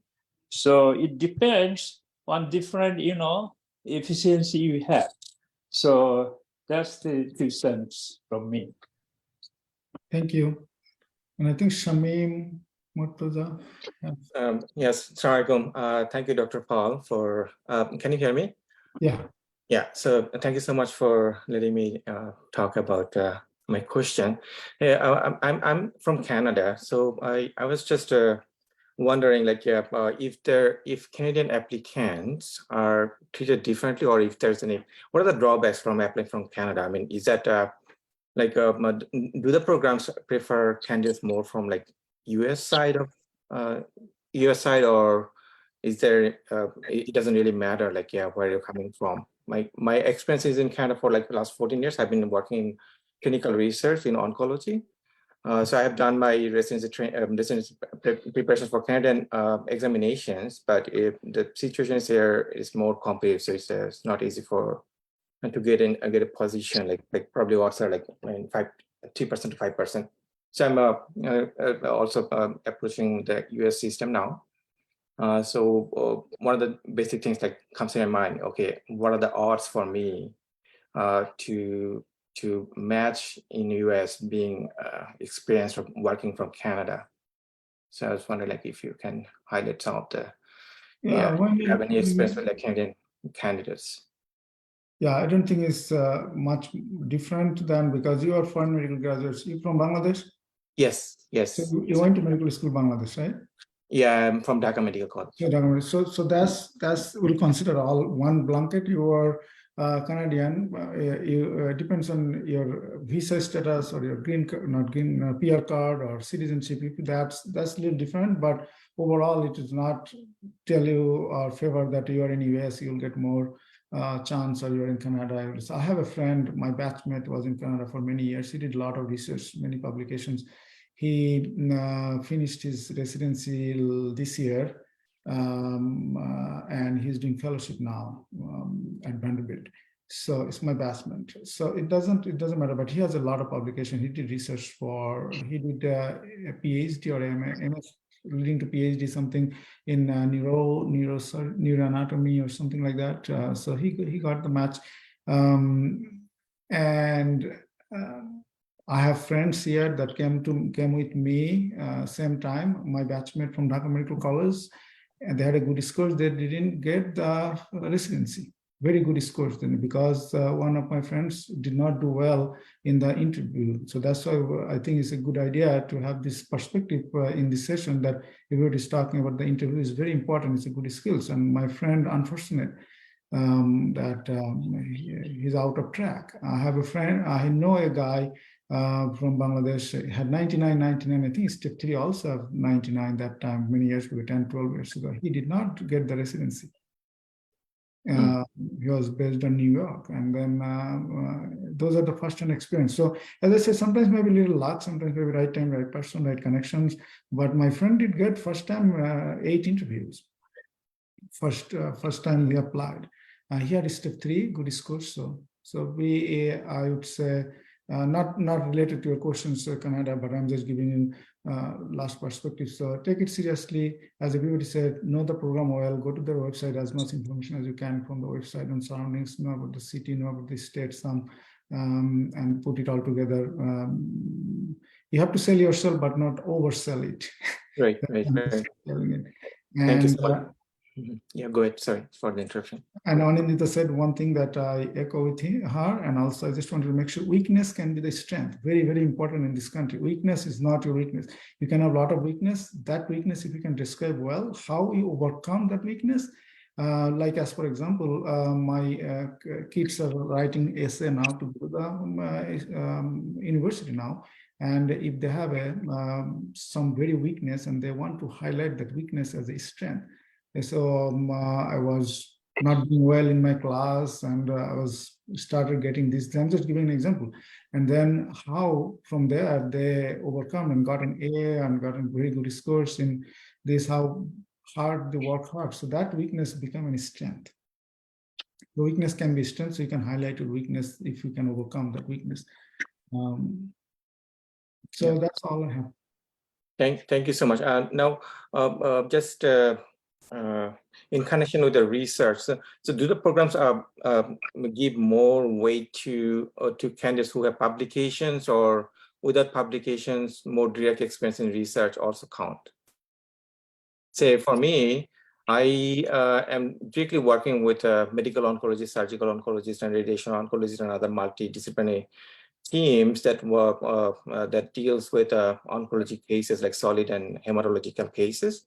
So it depends on different, efficiency you have. So that's the 2 cents from me. Thank you. And I think Shamim Murtaza. Yes, Assalamualaikum. Thank you, Dr. Paul, for, can you hear me? Yeah. Yeah, so thank you so much for letting me talk about my question. Yeah, I'm from Canada, so I was just wondering, like, if Canadian applicants are treated differently, or if there's any, what are the drawbacks from applying from Canada? I mean, is that do the programs prefer candidates more from like US side, or is there, it doesn't really matter, like, where you're coming from? My experience is in Canada for like the last 14 years. I've been working in clinical research in oncology. So I have done my residency preparation for Canadian examinations, but if the situation here is more competitive, so it's not easy to get a position, like probably odds are like 3% to 5%. So I'm also approaching the US system now. So one of the basic things that comes to my mind, okay, what are the odds for me to match in US being experienced from working from Canada? So I was wondering, like, if you can highlight some of the, if you have any experience with the Canadian candidates. Yeah, I don't think it's much different than, because you are foreign medical graduates. You from Bangladesh? Yes. So you went to medical school Bangladesh, right? Yeah, I'm from Dhaka Medical College. Yeah, so that's we'll consider all one blanket. You are Canadian. Depends on your visa status or your PR card or citizenship. That's a little different, but overall it does not tell you or favor that you are in US. You'll get more chance, or you're in Canada. So I have a friend, my batchmate was in Canada for many years. He did a lot of research, many publications. He finished his residency this year, and he's doing fellowship now at Vanderbilt. So it's my batchmate. So it doesn't matter, but he has a lot of publication. He did research he did a PhD or MS leading to PhD, something in neuroanatomy or something like that. So he got the match. I have friends here that came with me same time, my batchmate from Dhaka Medical College, and they had a good score. They didn't get the residency. Very good scores then, because one of my friends did not do well in the interview. So that's why I think it's a good idea to have this perspective in this session, that everybody is talking about the interview is very important. It's a good skills. And my friend, unfortunate that he's out of track. I have a friend, I know a guy from Bangladesh, had 99, I think step 3 also have 99 that time, many years ago, 10, 12 years ago. He did not get the residency. He was based in New York, and then those are the first-hand experience. So as I said, sometimes maybe a little luck, sometimes maybe right time, right person, right connections. But my friend did get first time 8 interviews. First time he applied. He had step 3, good scores. So I would say not related to your questions, Canada, but I'm just giving you last perspective. So take it seriously. As everybody said, know the program well, go to their website, as much information as you can from the website and surroundings, know about the city, know about the state, and put it all together. You have to sell yourself, but not oversell it. Right. Thank you so much. Yeah, go ahead. Sorry for the interruption. And Anindita said one thing that I echo with her, and also I just wanted to make sure weakness can be the strength. Very, very important in this country. Weakness is not your weakness. You can have a lot of weakness. That weakness, if you can describe well, how you overcome that weakness. Like as for example, my kids are writing essay now to go to the university now. And if they have some very weakness and they want to highlight that weakness as a strength. So I was not doing well in my class, and I started getting this. I'm just giving an example. And then how from there they overcome and got an A and got very good scores in this, how hard, they work hard. So that weakness become a strength. The weakness can be strength, so you can highlight your weakness if you can overcome that weakness. So that's all I have. Thank you so much. Now, just in connection with the research, so do the programs give more weight to candidates who have publications, or without publications, more direct experience in research also count? Say for me, I am directly working with medical oncologists, surgical oncologists, and radiation oncologists, and other multidisciplinary teams that work that deals with oncology cases like solid and hematological cases,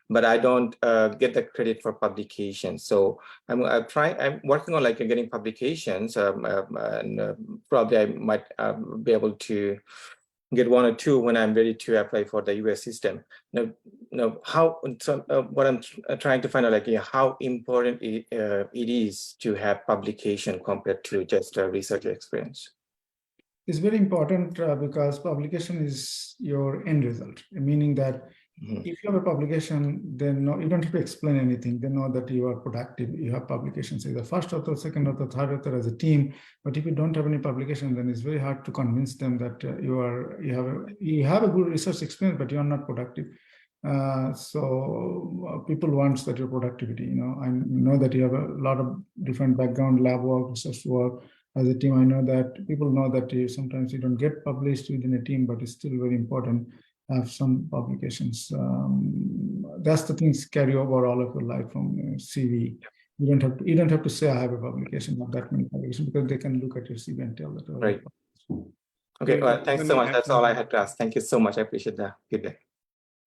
but I don't get the credit for publication. So I'm working on like getting publications, and probably I might be able to get 1 or 2 when I'm ready to apply for the US system. Now how, so what I'm trying to find out, like, how important it is to have publication compared to just a research experience. It's very important because publication is your end result, meaning that if you have a publication, then you don't have to explain anything. They know that you are productive. You have publications, either first author, second author, third author as a team. But if you don't have any publication, then it's very hard to convince them that you have a good research experience, but you are not productive. So people want that your productivity. I know that you have a lot of different background, lab work, research work. As a team, I know that people know that sometimes you don't get published within a team, but it's still very important to have some publications. That's the things carry over all of your life from CV. You don't have to say I have a publication of that many publications, because they can look at your CV and tell that. Right. Okay. Well, thanks so much. That's all I had to ask. Thank you so much. I appreciate the feedback.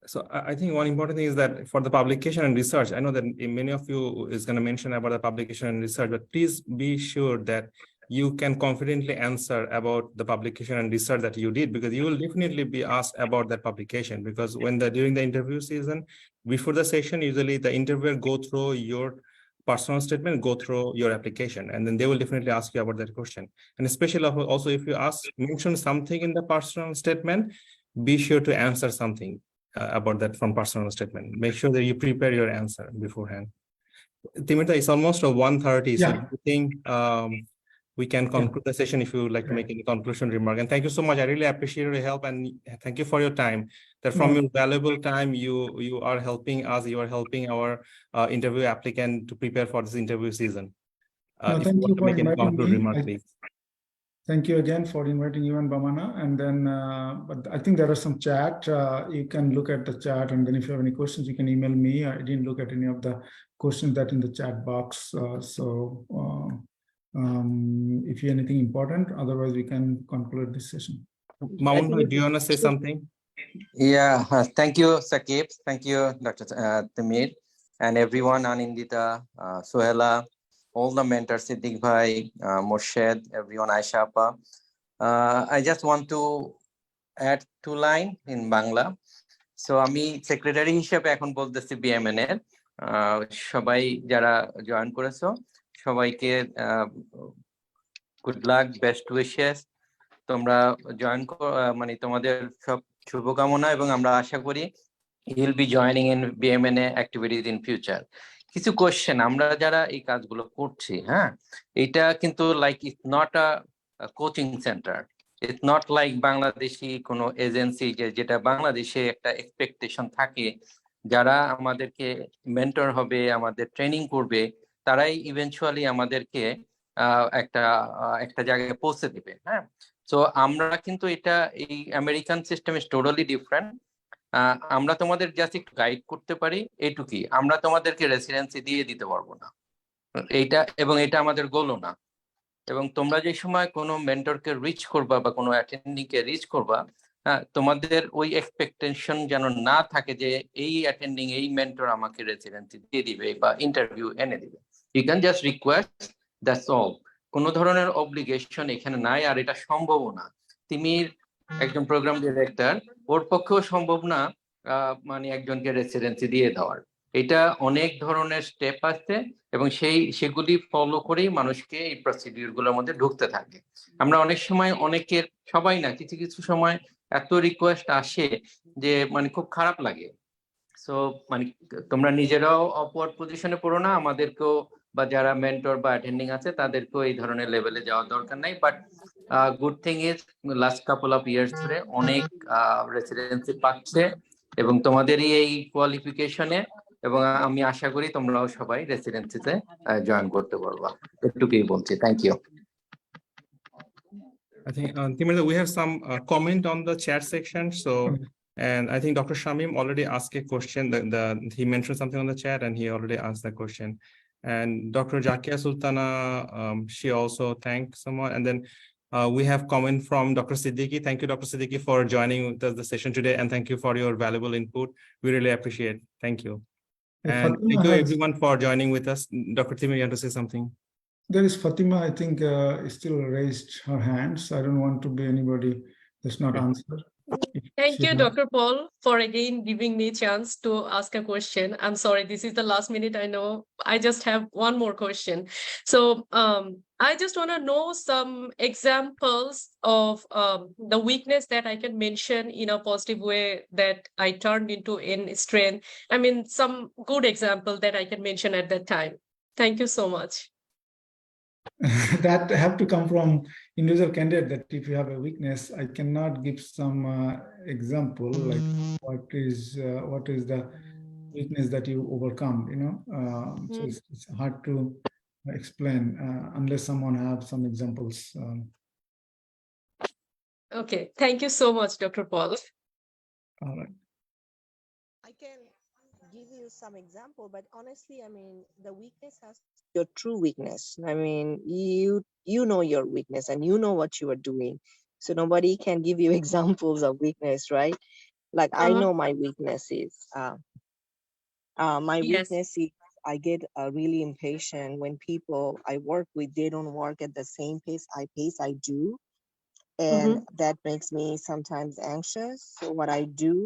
So I think one important thing is that for the publication and research, I know that many of you is going to mention about the publication and research, but please be sure that you can confidently answer about the publication and research that you did, because you will definitely be asked about that publication. Because during the interview season, before the session, usually the interviewer go through your personal statement, go through your application, and then they will definitely ask you about that question. And especially also if you mention something in the personal statement, be sure to answer something about that from personal statement. Make sure that you prepare your answer beforehand. Timothy, it's almost 1:30, so I think we can conclude the session if you would like to make any conclusion remark. And thank you so much. I really appreciate your help, and thank you for your time. That from your valuable time, you are helping us, you are helping our interview applicant to prepare for this interview season. If you want to make any conclusion remark, please. Thank you again for inviting you and BMANA. And then, but I think there are some chat. You can look at the chat, and then if you have any questions, you can email me. I didn't look at any of the questions that in the chat box. If you have anything important, otherwise we can conclude this session. Mamun, do you want to say something? Yeah, thank you, Sakib. Thank you, Dr. Tamir, and everyone, Anindita, Sohela, all the mentors, Siddiq Bhai, Morshed, everyone, Aisha Appa. I just want to add 2 lines in Bangla. So আমি secretary হিসেবে এখন বলতেছি BMANA এর সবাই যারা join করেছো সবাইকে good luck, best wishes. তোমরা জয়েন মানে তোমাদের সব শুভকামনা, এবং আমরা আশা করি you'll be joining in BMANA activities in future. কিছু কোশ্চেন আমরা যারা এই কাজগুলো করছি, হ্যাঁ, এটা কিন্তু like it's not a coaching centre, it's not like Bangladeshi কোনো এজেন্সি যেটা বাংলাদেশে একটা এক্সপেকটেশন থাকে যারা আমাদেরকে মেন্টর হবে, আমাদের ট্রেনিং করবে, তারাই ইভেনচুয়ালি আমাদেরকে একটা জায়গায় পৌঁছে দেবে। হ্যাঁ, তো আমরা কিন্তু এটা এই American system is totally different. আমরা তোমাদের জাস্ট একটু গাইড করতে পারি, এইটুকুই। আমরা তোমাদেরকে রেসিডেন্সি দিয়ে দিতে পারবো না, এটা আমাদের গোলও না। এবং তোমরা যে সময় কোনো মেন্টরকে রিচ করবা বা কোনো অ্যাটেন্ডিংকে রিচ করবা, তোমাদের ওই এক্সপেকটেশন যেন না থাকে যে এই অ্যাটেন্ডিং, এই মেন্টর আমাকে রেসিডেন্সি দিয়ে দিবে বা ইন্টারভিউ এনে দিবে। You can just request, that's all. কোনো ধরনের অব্লিগেশন এখানে নাই, আর এটা সম্ভবও না। তিমির একজন প্রোগ্রাম ডিরেক্টর, ওর পক্ষেও সম্ভব না মানে একজনকে রেসিডেন্সি দিয়ে দেওয়ার। এটা অনেক ধরনের স্টেপ আছে, এবং সেগুলি ফলো করেই মানুষকে এই প্রসিডিউর গুলোর মধ্যে ঢুকতে থাকে। আমরা অনেক সময় অনেকের, সবাই না, কিছু কিছু সময় এত রিকোয়েস্ট আসে যে মানে খুব খারাপ লাগে সো মানে তোমরা নিজেরাও অপওয়ার্ড পজিশনে পড়ো না, আমাদেরকেও বা যারা মেন্টর বা অ্যাটেন্ডিং আছে তাদেরকেও এই ধরনের লেভেলে যাওয়ার দরকার নাই। But good thing is last couple of years ধরে অনেক রেসিডেন্সি পাচ্ছে এবং তোমাদেরই এই কোয়ালিফিকেশনে, এবং আমি আশা করি তোমরাও সবাই রেসিডেন্সিতে জয়েন করতে পারবা। এটুকুই বলছি। Thank you. I think, Timothy, we have some comment on the chat section. So, and I think Dr. Shamim already asked a question. He mentioned something on the chat, and he already asked the question. And Dr. Jakia Sultana, she also thanked someone. And then we have comment from Dr. Siddiqui. Thank you, Dr. Siddiqui, for joining the session today, and thank you for your valuable input. We really appreciate. Thank you. And thank you everyone for joining with us. Dr. Timmy, you want to say something? There is Fatima, I think, still raised her hands. I don't want to be anybody that's not answer. Thank you, Dr. Paul, for again giving me a chance to ask a question. I'm sorry, this is the last minute, I know. I just have one more question. So I just want to know some examples of the weakness that I can mention in a positive way that I turned into in strength. I mean, some good example that I can mention at that time. Thank you so much. That have to come from individual candidate, that if you have a weakness, I cannot give some example like what is the weakness that you overcome, you know. So it's hard to explain unless someone have some examples. Okay, thank you so much, Dr. Paul. All right. I can give you some example, but honestly, I mean, the weakness has your true weakness. I mean, you know your weakness and you know what you are doing. So nobody can give you examples of weakness, right? Like I know my weakness is weakness is I get really impatient when people I work with, they don't work at the same pace I do. And that makes me sometimes anxious. So what I do,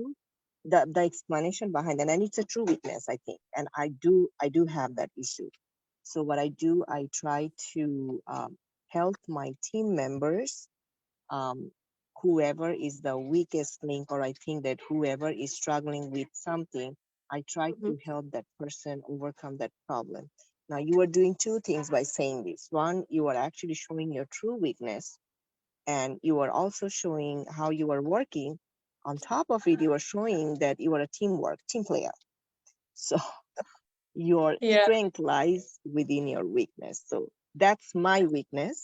the explanation behind that, and it's a true weakness, I think, and I do have that issue. So what I do, I try to help my team members, whoever is the weakest link, or I think that whoever is struggling with something, I try to help that person overcome that problem. Now you are doing two things by saying this. One, you are actually showing your true weakness, and you are also showing how you are working. On top of it, you are showing that you are a team player. So your strength lies within your weakness. So that's my weakness,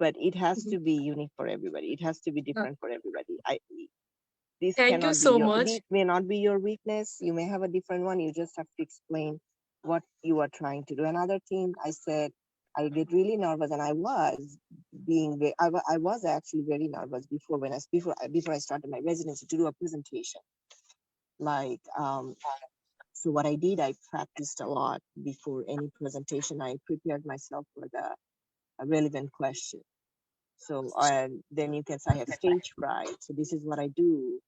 but it has to be unique for everybody. It has to be different for everybody. This Thank cannot you be so your, much. this may not be your weakness. You may have a different one. You just have to explain what you are trying to do. Another thing I said, I get really nervous, and I was actually very nervous before I started my residency to do a presentation. Like, so what I did, I practiced a lot before any presentation. I prepared myself for the relevant question. So then you can say I have stage fright. So this is what I do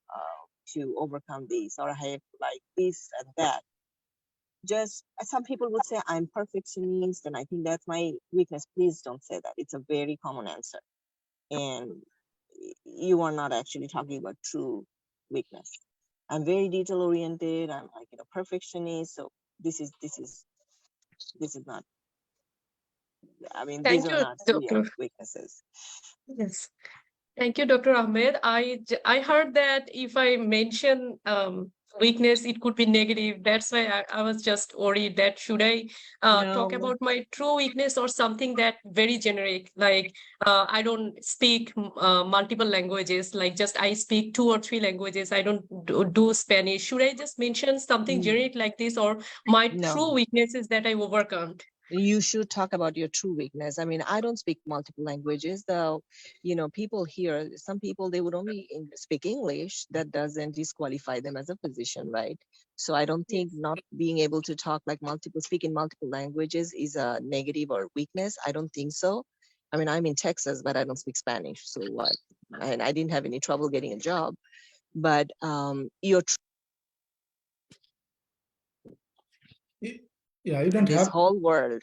to overcome this, or I have like this and that. Just some people would say I'm perfectionist, and I think that's my weakness. Please don't say that. It's a very common answer, and you are not actually talking about true weakness. I'm very detail oriented. I'm like perfectionist. So this is not. I mean, Thank these are you, not Dr. real weaknesses. Yes. Thank you, Dr. Ahmed. I heard that if I mention weakness, it could be negative. That's why I was just worried that should I talk about my true weakness or something that very generic, like I don't speak multiple languages, like just I speak 2 or 3 languages. I don't do Spanish. Should I just mention something generic like this, or my true weakness is that I overcome? You should talk about your true weakness. I mean, I don't speak multiple languages, though, people here, some people, they would only speak English. That doesn't disqualify them as a physician, right? So I don't think not being able to talk like speak in multiple languages is a negative or weakness. I don't think so. I mean, I'm in Texas, but I don't speak Spanish. So what? And I didn't have any trouble getting a job. But your you don't this have whole world.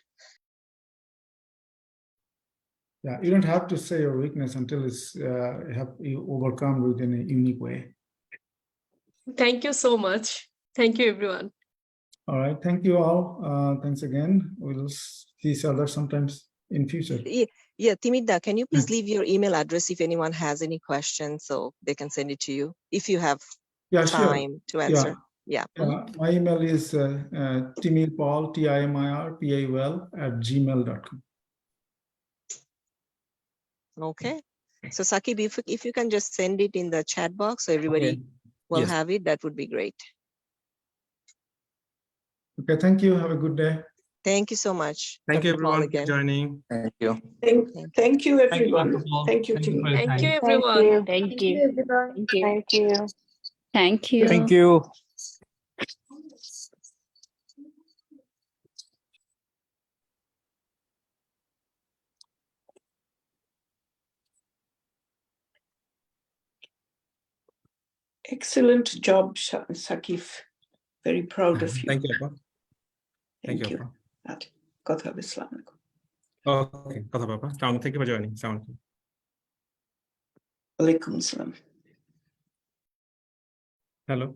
Yeah, you don't have to say your weakness until it's you overcome within a unique way. Thank you so much. Thank you, everyone. All right. Thank you all. Thanks again. We'll see each other sometimes in future. Yeah, Timida, can you please leave your email address if anyone has any questions so they can send it to you if you have time to answer? Yeah. My email is timirpaul, TIMIRPAUL @gmail.com. Okay. So Sakib, if you can just send it in the chat box so everybody will have it, that would be great. Okay, thank you. Have a good day. Thank you so much. Thank you, Dr. Paul, everyone, for again. joining. Thank you. Thank you, everyone. Thank you, Thank you, Dr. Paul. Timmy. Thank you for your Thank you, time. everyone. Thank you. everyone. Thank you. Thank you. Thank you. Thank you. Excellent job, Sakif. Very proud of you. Thank you, Appa. Thank you, Appa. কথা হবে, আসসালামু আলাইকুম। Okay, কথা Papa. Thank you for joining. Alaikum assalam. Hello.